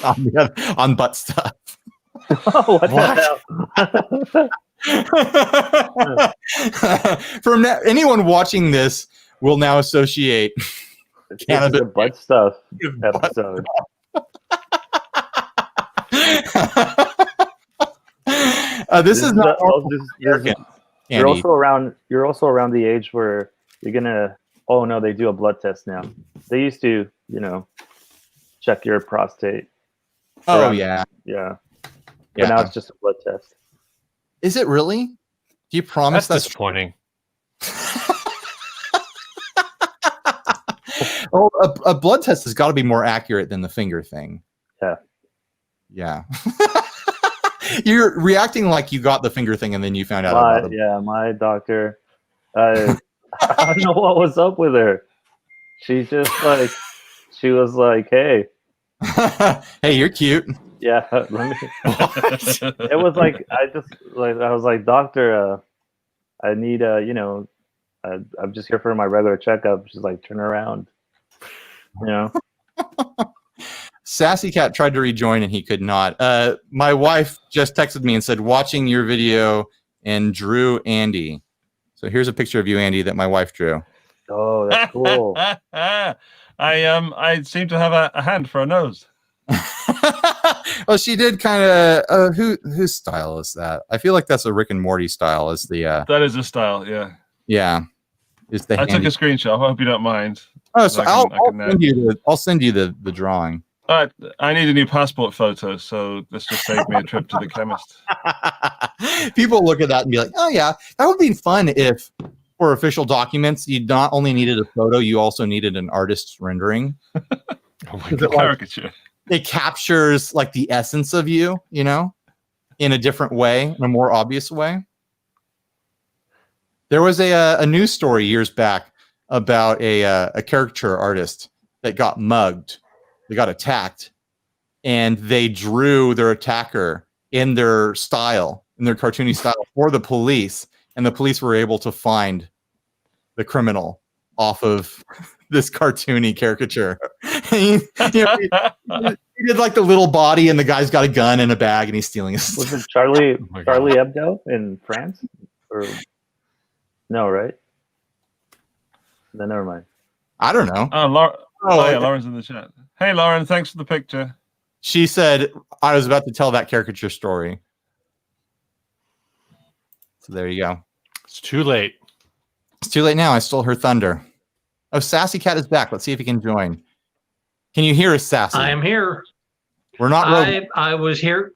on butt stuff. What the hell? From now, anyone watching this will now associate cannabis with butt stuff episode. You're also around the age where you're gonna. Oh no, they do a blood test now. They used to, you know, check your prostate. Oh yeah. But now it's just a blood test. Is it really? Do you promise that's disappointing? Oh, a blood test has got to be more accurate than the finger thing. Yeah. You're reacting like you got the finger thing and then you found out about it. Yeah, my doctor. I don't know what was up with her. She just she was like, "Hey, hey, you're cute." Yeah, let me. It was like I was like, "Doctor, I need you know, I'm just here for my regular checkup." She's like, "Turn around," you know. Sassy Cat tried to rejoin and he could not. My wife just texted me and said, "Watching your video and drew Andy." So here's a picture of you, Andy, that my wife drew. Oh, that's cool. I seem to have a hand for a nose. Well, she did kind of. Whose style is that? I feel like that's a Rick and Morty style. Is the that is a style? Yeah. Yeah. Is the I took a screenshot. I hope you don't mind. Oh, so I'll send you the drawing. I need a new passport photo, so let's just save me a trip to the chemist. People look at that and be like, "Oh yeah, that would be fun if for official documents you not only needed a photo, you also needed an artist's rendering." Oh my God, caricature. It captures like the essence of you, you know, in a different way, in a more obvious way. There was a news story years back about a caricature artist that got mugged. They got attacked, and they drew their attacker in their style, in their cartoony style, for the police, and the police were able to find the criminal off of this cartoony caricature. he did like the little body, and the guy's got a gun in a bag, and he's stealing his stuff. Was it Charlie Hebdo in France? Or no, right? Then never mind. I don't know. Oh, yeah, Lauren's in the chat. Hey, Lauren, thanks for the picture. She said, I was about to tell that caricature story. So there you go. It's too late. It's too late now. I stole her thunder. Oh, Sassy Cat is back. Let's see if he can join. Can you hear us, Sassy? I am here. We're not. I was here.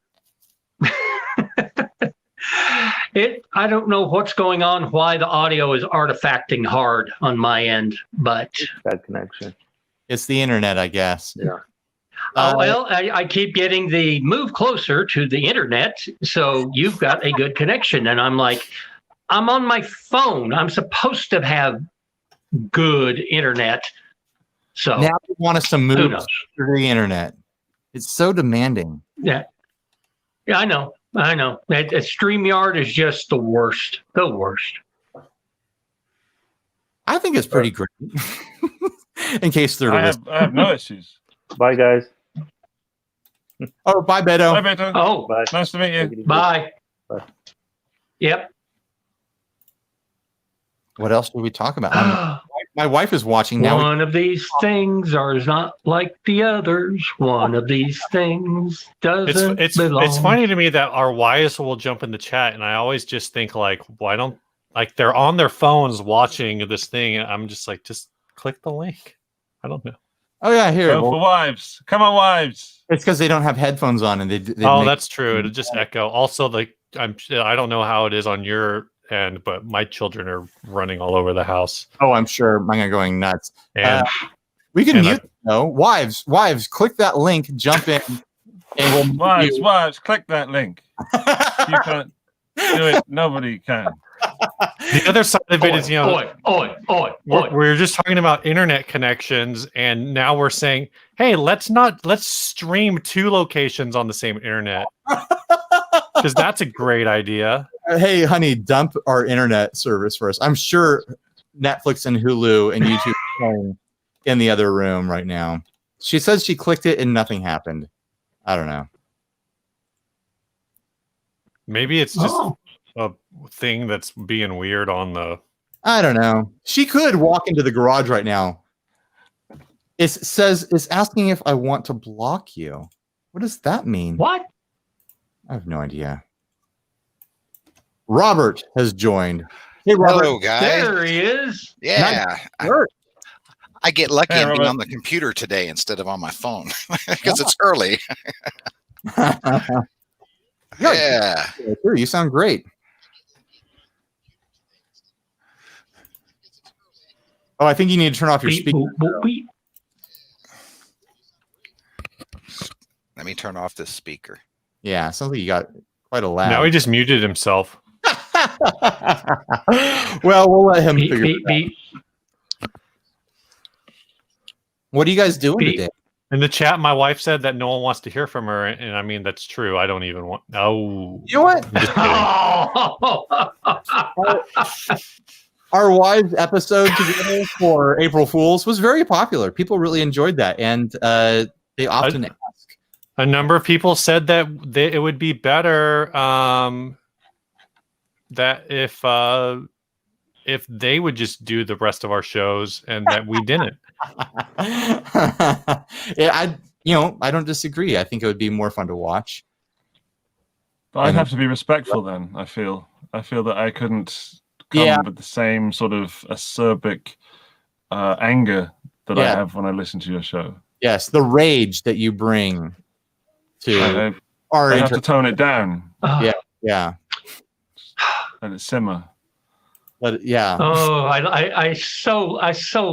I don't know what's going on, why the audio is artifacting hard on my end, but bad connection. It's the internet, I guess. Yeah. Well, I keep getting the move closer to the internet, so you've got a good connection. And I'm like, I'm on my phone. I'm supposed to have good internet. So now you want us to move to the internet. It's so demanding. Yeah. Yeah, I know. StreamYard is just the worst. The worst. I think it's pretty great. In case they're I have no issues. Bye, guys. Oh, bye, Beto. Bye, Beto. Oh, bye. Nice to meet you. Bye. Bye. Yep. What else did we talk about? My wife is watching now. One of these things are not like the others. One of these things doesn't belong. It's funny to me that our wives will jump in the chat, and I always just think like, why don't they're on their phones watching this thing? And I'm just like, just click the link. I don't know. Oh yeah, here. Go for wives. Come on, wives. It's because they don't have headphones on, and they oh, that's true. It'll just echo. Also, the I don't know how it is on your end, but my children are running all over the house. Oh, I'm sure mine are going nuts. And we can mute them, though. Wives, click that link, jump in, and we'll wives, click that link. You can't do it. Nobody can. The other side of it is, we're just talking about internet connections, and now we're saying, hey, let's stream 2 locations on the same internet, because that's a great idea. Hey, honey, dump our internet service for us. I'm sure Netflix and Hulu and YouTube are playing in the other room right now. She says she clicked it and nothing happened. I don't know. Maybe it's just a thing that's being weird on the... I don't know. She could walk into the garage right now. It's asking if I want to block you. What does that mean? What? I have no idea. Robert has joined. Hey, Robert. Hello, guys. There he is. Yeah. I get lucky and being on the computer today instead of on my phone because it's early. Yeah. Sure, you sound great. Oh, I think you need to turn off your speaker. Let me turn off this speaker. Yeah, sounds like you got quite a lag. Now he just muted himself. Well, we'll let him figure it out. What are you guys doing today? In the chat, my wife said that no one wants to hear from her, and I mean that's true. I don't even want. Oh, you know what? Our wives episode together for April Fools was very popular. People really enjoyed that, and they often ask. A number of people said that it would be better that if they would just do the rest of our shows and that we didn't. Yeah, I don't disagree. I think it would be more fun to watch. But I'd have to be respectful then. I feel that I couldn't come with the same sort of acerbic anger that I have when I listen to your show. Yes, the rage that you bring to I have to tone it down. Yeah. Let it simmer. Yeah. Oh, I so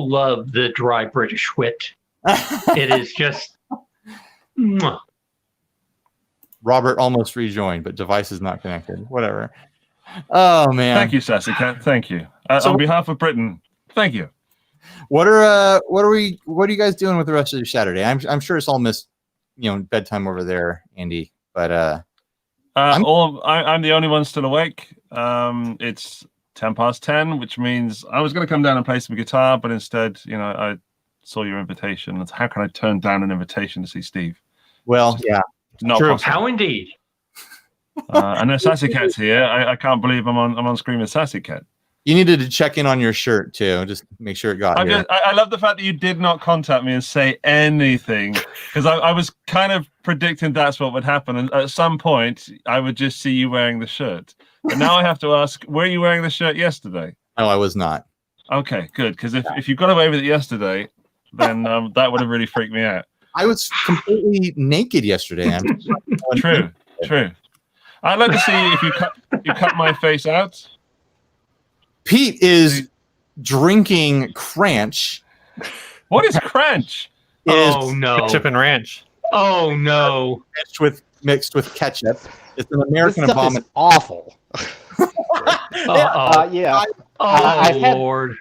love the dry British wit. It is just. Robert almost rejoined, but device is not connected. Whatever. Oh man. Thank you, Sassy Cat. Thank you. On behalf of Britain, thank you. What are you guys doing with the rest of your Saturday? I'm sure it's all missed, bedtime over there, Andy. But I'm the only one still awake. It's 10:10, which means I was going to come down and play some guitar, but instead, I saw your invitation. It's how can I turn down an invitation to see Steve? Well, yeah, not true. possible. How indeed. And then Sassy Cat's here. I can't believe I'm on screen with Sassy Cat. You needed to check in on your shirt too, just make sure it got here. I love the fact that you did not contact me and say anything, because I was kind of predicting that's what would happen, and at some point I would just see you wearing the shirt. But now I have to ask, were you wearing the shirt yesterday? No, I was not. Okay, good, because if you got away with it yesterday, then that would have really freaked me out. I was completely naked yesterday. True. I'd like to see if you cut my face out. Pete is drinking Cranch. What is Cranch? Oh no! Ketchup and ranch. Oh no! Mixed with ketchup. It's an American this stuff abomination. Is awful. Lord!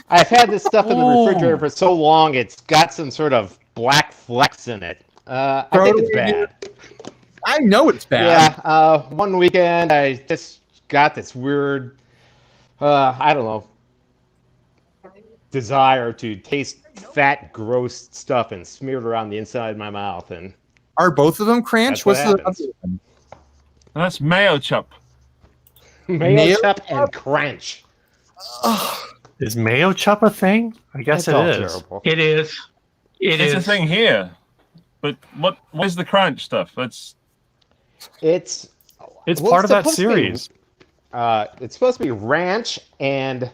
I've had this stuff in the refrigerator for so long; it's got some sort of black flecks in it. I think it's bad. I know it's bad. Yeah. One weekend, I just got this weird. I don't know, desire to taste fat, gross stuff and smear it around the inside of my mouth. And are both of them Cranch? What's the other one? That's mayo chup. Mayo chup and Cranch. Is mayo chup a thing? I guess it is. Terrible. It is. It's a thing here. But where's the Cranch stuff? It's part of that series. It's supposed to be ranch and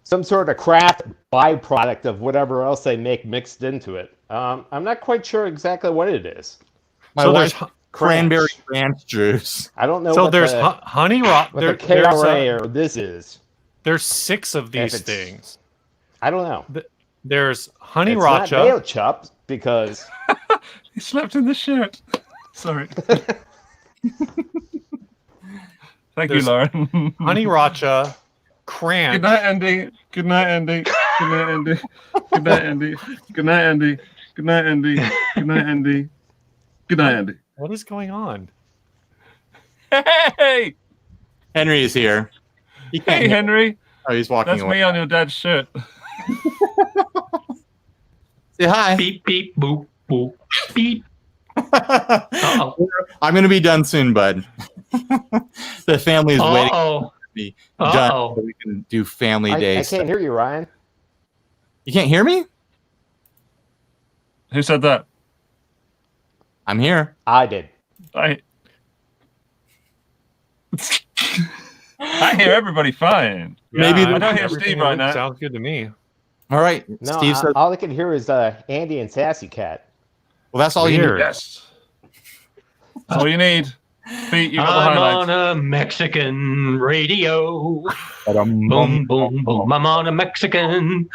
some sort of craft byproduct of whatever else they make mixed into it. I'm not quite sure exactly what it is. So there's cranberry ranch juice. I don't know. So what there's the, honey rock. what the KRA or this is. There's 6 of these it's- things. I don't know. There's honey It's racha. not nail chops because He slept in the shirt. Sorry. Thank you, There's Lauren. honey racha, cranch. Good night, Andy. Good night, Andy. Good night, Andy. Good night, Andy. Good night, Andy. Good night, Andy. Good night, Andy. Good night, Andy. What is going on? Hey! Henry is here. He can't Hey, hear- Henry. Oh, he's walking That's away. me on your dad's shirt. Say hi. Beep, beep, boop, boop, beep. Uh-oh. I'm going to be done soon, bud. The family is waiting Uh-oh. to be done Uh-oh. so we can do family I days. can't hear you, Ryan. You can't hear me? Who said that? I'm here. I did. I hear everybody fine. Maybe Yeah, I don't hear everything Steve right now. Sounds good to me. All right. No, Steve says, all I can hear is Andy and Sassy Cat. well, that's all you Weird. need. Yes. That's all you need. Pete, you got the I'm highlights. on a Mexican radio. Boom, Boom, boom, boom. I'm on a Mexican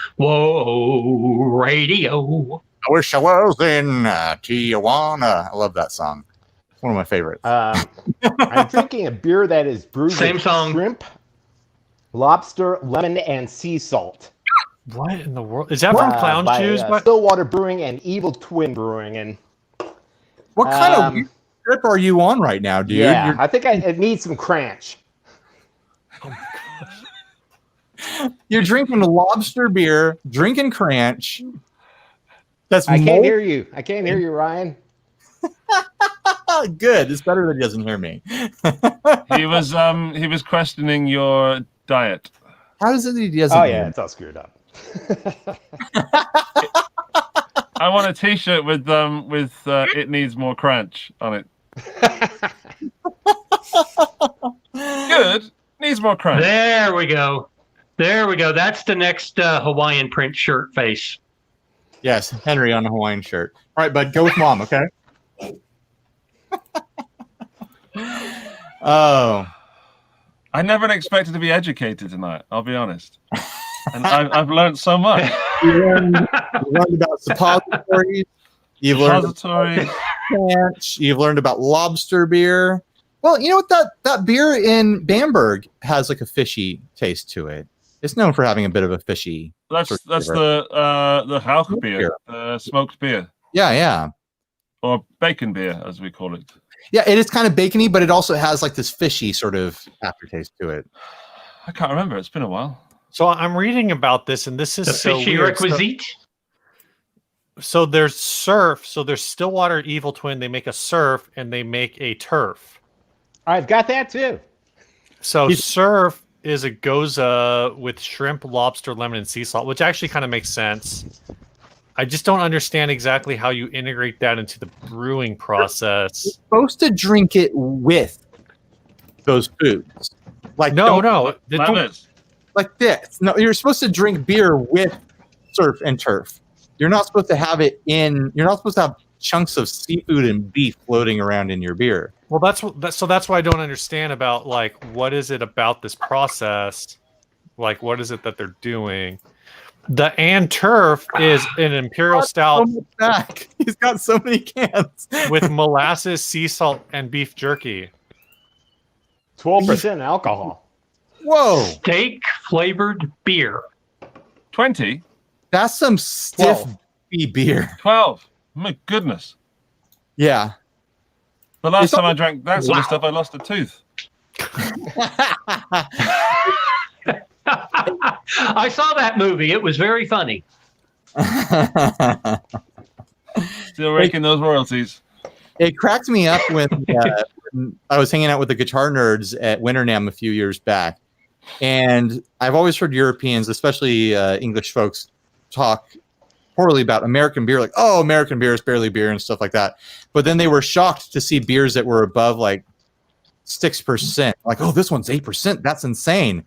radio. I wish I was in Tijuana. I love that song. It's one of my favorites. I'm drinking a beer that is brewed Same with song. shrimp, lobster, lemon, and sea salt. What in the world? Is that from Clown by, Shoes? What? Stillwater Brewing and Evil Twin Brewing. And What kind of um, weird trip are you on right now, dude? yeah, I think it needs some crunch. You're drinking lobster beer, drinking Cranch. That's I can't hear you. I can't hear you, Ryan. Good. It's better that he doesn't hear me. He was questioning your diet. How does it that he doesn't Oh hear yeah, me? it's all screwed up. I want a T-shirt with "It needs more crunch" on it. Good. Needs more crunch. There we go. There we go. That's the next Hawaiian print shirt face. Yes, Henry on a Hawaiian shirt. All right, bud, go with mom, okay? Oh, I never expected to be educated tonight. I'll be honest, and I've learned so much. you learned about suppositories. You've learned about Suppository. Cranch. You've learned about lobster beer. Well, you know what? That beer in Bamberg has like a fishy taste to it. It's known for having a bit of a fishy. That's sort of the flavor. the Hauch beer, the smoked beer, Yeah. or bacon beer as we call it. Yeah, it is kind of bacony, but it also has like this fishy sort of aftertaste to it. I can't remember. It's been a while. So I'm reading about this, and this is The so fishy weird. requisite. So there's surf. So there's Stillwater Evil Twin. They make a surf and they make a turf. I've got that too. So surf is a goza with shrimp, lobster, lemon, and sea salt, which actually kind of makes sense. I just don't understand exactly how you integrate that into the brewing process. You're supposed to drink it with those foods. Like No, they That don't- is. like this. No, you're supposed to drink beer with surf and turf. You're not supposed to have it in. You're not supposed to have chunks of seafood and beef floating around in your beer. Well, that's why I don't understand about like what is it about this process? Like what is it that they're doing? The and turf is an imperial stout So much back. He's got so many cans. with molasses, sea salt, and beef jerky. 12% alcohol. Whoa, Steak flavored beer. 20, that's some stiff 12. beer. 12. My goodness. Yeah. The last It's time not- I drank that sort of Wow. stuff, I lost a tooth. I saw that movie. It was very funny. Still raking those royalties. It cracked me up when I was hanging out with the guitar nerds at Winternam a few years back. And I've always heard Europeans, especially English folks, talk poorly about American beer, like, oh, American beer is barely beer and stuff like that. But then they were shocked to see beers that were above like 6%. Like, oh, this one's 8%. That's insane.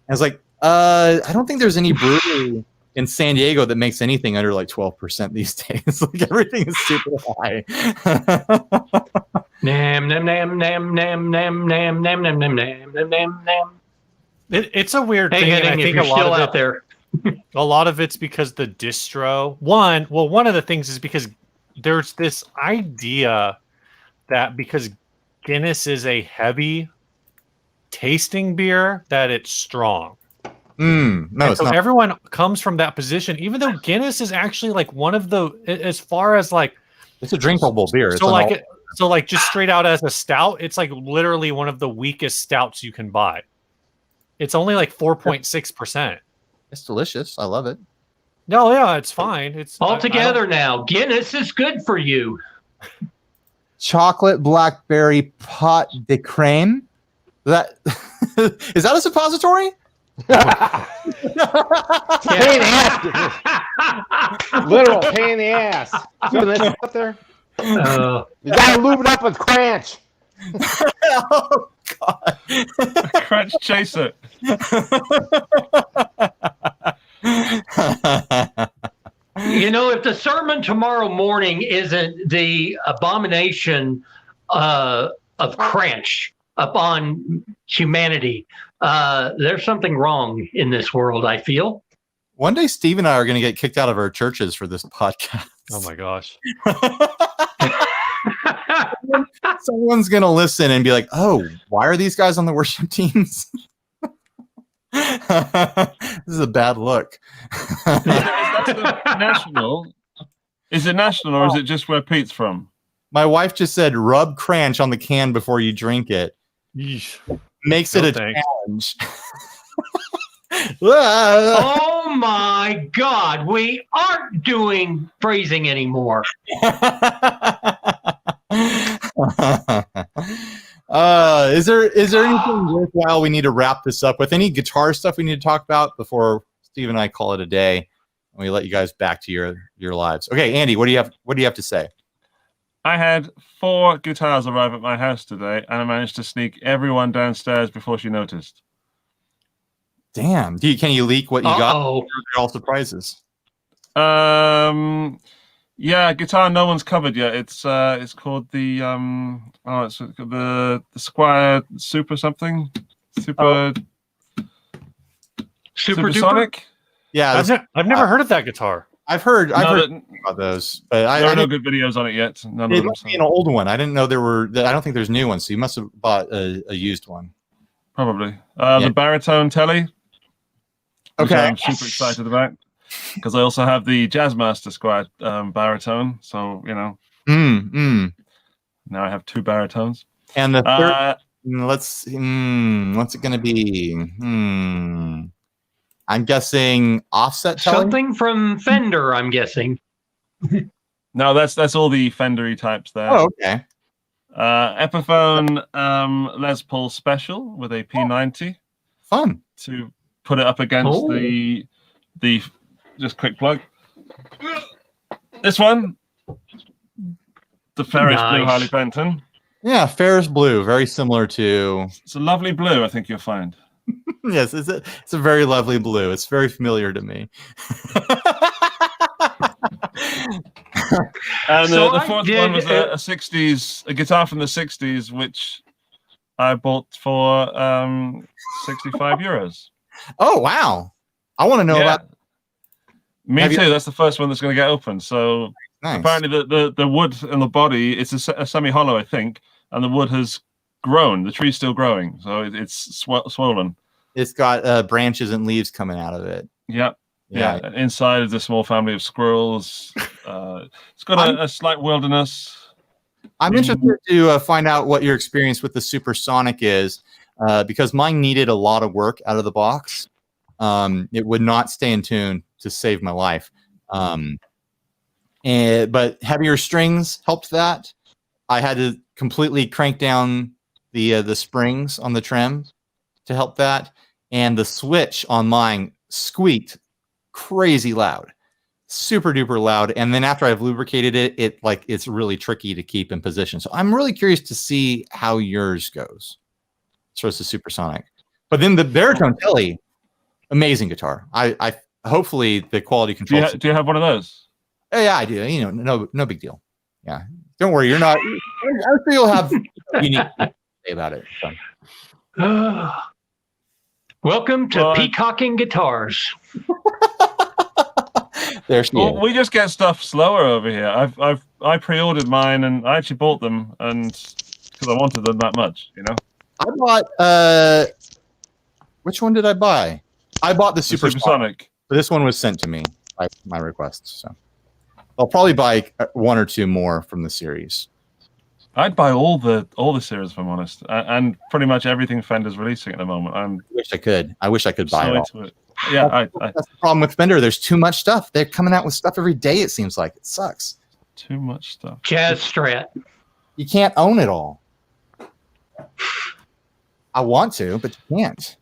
I was like, I don't think there's any brewery in San Diego that makes anything under like 12% these days. Like everything is super high. Nam nam nam nam nam nam nam nam nam nam nam nam nam nam. It's a weird Hey, thing, and I Henning, if think you're a lot still of out it, there. a lot of it's because the distro. One of the things is because there's this idea that because Guinness is a heavy tasting beer, that it's strong. No, And it's so not. everyone comes from that position, even though Guinness is actually like one of the, as far as like, It's a drinkable beer. It's so an like, so like just straight out as a stout, it's like literally one of the weakest stouts you can buy. It's only like 4.6%. It's delicious. I love it. No, yeah, it's fine. It's All together now. Guinness is good for you. Chocolate blackberry pot de creme. That is that a suppository? Pain in the ass. Literal pain in the ass. See this up there? You gotta lube it up with Cranch. Oh God! Crunch chaser. You know, if the sermon tomorrow morning isn't the abomination of Cranch upon humanity, there's something wrong in this world, I feel. One day, Steve and I are going to get kicked out of our churches for this podcast. Oh my gosh. Someone's going to listen and be like, oh, why are these guys on the worship teams? This is a bad look. Is that national? Is it national or is it just where Pete's from? My wife just said, rub Cranch on the can before you drink it. Yeesh. Makes No it a thanks. challenge. Oh my God, we aren't doing phrasing anymore. Is there anything worthwhile we need to wrap this up with? Any guitar stuff we need to talk about before Steve and I call it a day and we let you guys back to your lives? Okay, Andy, what do you have to say? I had 4 guitars arrive at my house today, and I managed to sneak everyone downstairs before she noticed. Damn. Can you leak what you got? Uh-oh. They're all surprises. Yeah, guitar no one's covered yet. It's called the it's the Squire Super something. Supersonic? Yeah, I've never heard of that guitar. I've heard about those, but there are no good videos on it yet. None it of them. must be an old one. I didn't know there were. I don't think there's new ones. So you must have bought a used one. Probably. The baritone telly. Which Okay. I'm super excited about because I also have the Jazzmaster Squire baritone. So you know. Now I have 2 baritones. And the third. Let's see. What's it going to be? I'm guessing offset telly? Something from Fender, I'm guessing. No, that's all the Fendery types there. Oh, okay. Epiphone Les Paul Special with a P90. Fun. To put it up against the just quick plug. This one, the Ferris Blue Harley Benton. Yeah, Ferris Blue, very similar to. It's a lovely blue, I think you'll find. Yes, it's a very lovely blue. It's very familiar to me. And the fourth one was a guitar from the 60s, which I bought for 65 euros. Oh, wow. I want to know about. Me too. That's the first one that's going to get opened. So apparently the wood in the body, it's a semi-hollow, I think, and the wood has grown. The tree's still growing, so it's swollen. It's got branches and leaves coming out of it. Yep. Yeah. Inside is a small family of squirrels. It's got a slight wilderness. I'm interested to find out what your experience with the Supersonic is, because mine needed a lot of work out of the box. It would not stay in tune to save my life. But heavier strings helped that. I had to completely crank down the springs on the trem to help that. And the switch on mine squeaked crazy loud, super duper loud. And then after I've lubricated it, it's really tricky to keep in position. So I'm really curious to see how yours goes. So it's a Supersonic. But then the baritone telly, amazing guitar. I hopefully the quality control. Do you have one of those? Yeah, I do. You know, no big deal. Yeah, don't worry. You're not. I'm sure you'll have unique things to say about it. So. Welcome to Peacocking Guitars. There she is. We just get stuff slower over here. I pre-ordered mine and I actually bought them and because I wanted them that much, you know. I bought which one did I buy? I bought the Supersonic. This one was sent to me by my request, so I'll probably buy one or two more from the series. I'd buy all the series if I'm honest, and pretty much everything Fender's releasing at the moment. I wish I could buy it all. Yeah, that's the problem with Fender. There's too much stuff. They're coming out with stuff every day. It seems like it sucks. Too much stuff. Jazz Strat. You can't own it all. I want to, but you can't.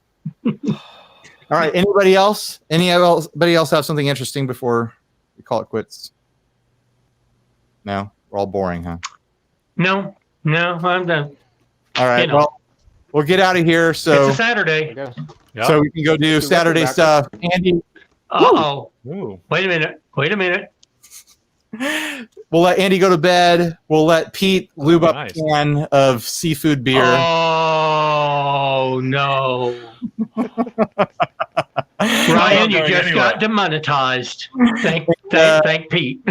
All right. Anybody else? Anybody else have something interesting before we call it quits? No, we're all boring, huh? No, I'm done. All right. Well, we'll get out of here. So it's a Saturday. So we can go do Saturday stuff. Andy. Uh-oh. Wait a minute. We'll let Andy go to bed. We'll let Pete lube up a can of seafood beer. Oh, no. Ryan, you just got demonetized. Thank Pete.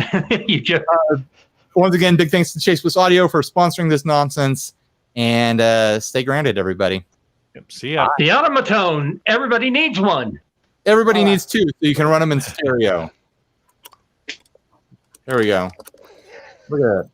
You just... once again, big thanks to Chase Bliss Audio for sponsoring this nonsense. And stay grounded, everybody. Yep, see ya. The automaton. Everybody needs one. Everybody needs two, so you can run them in stereo. There we go. Look at that.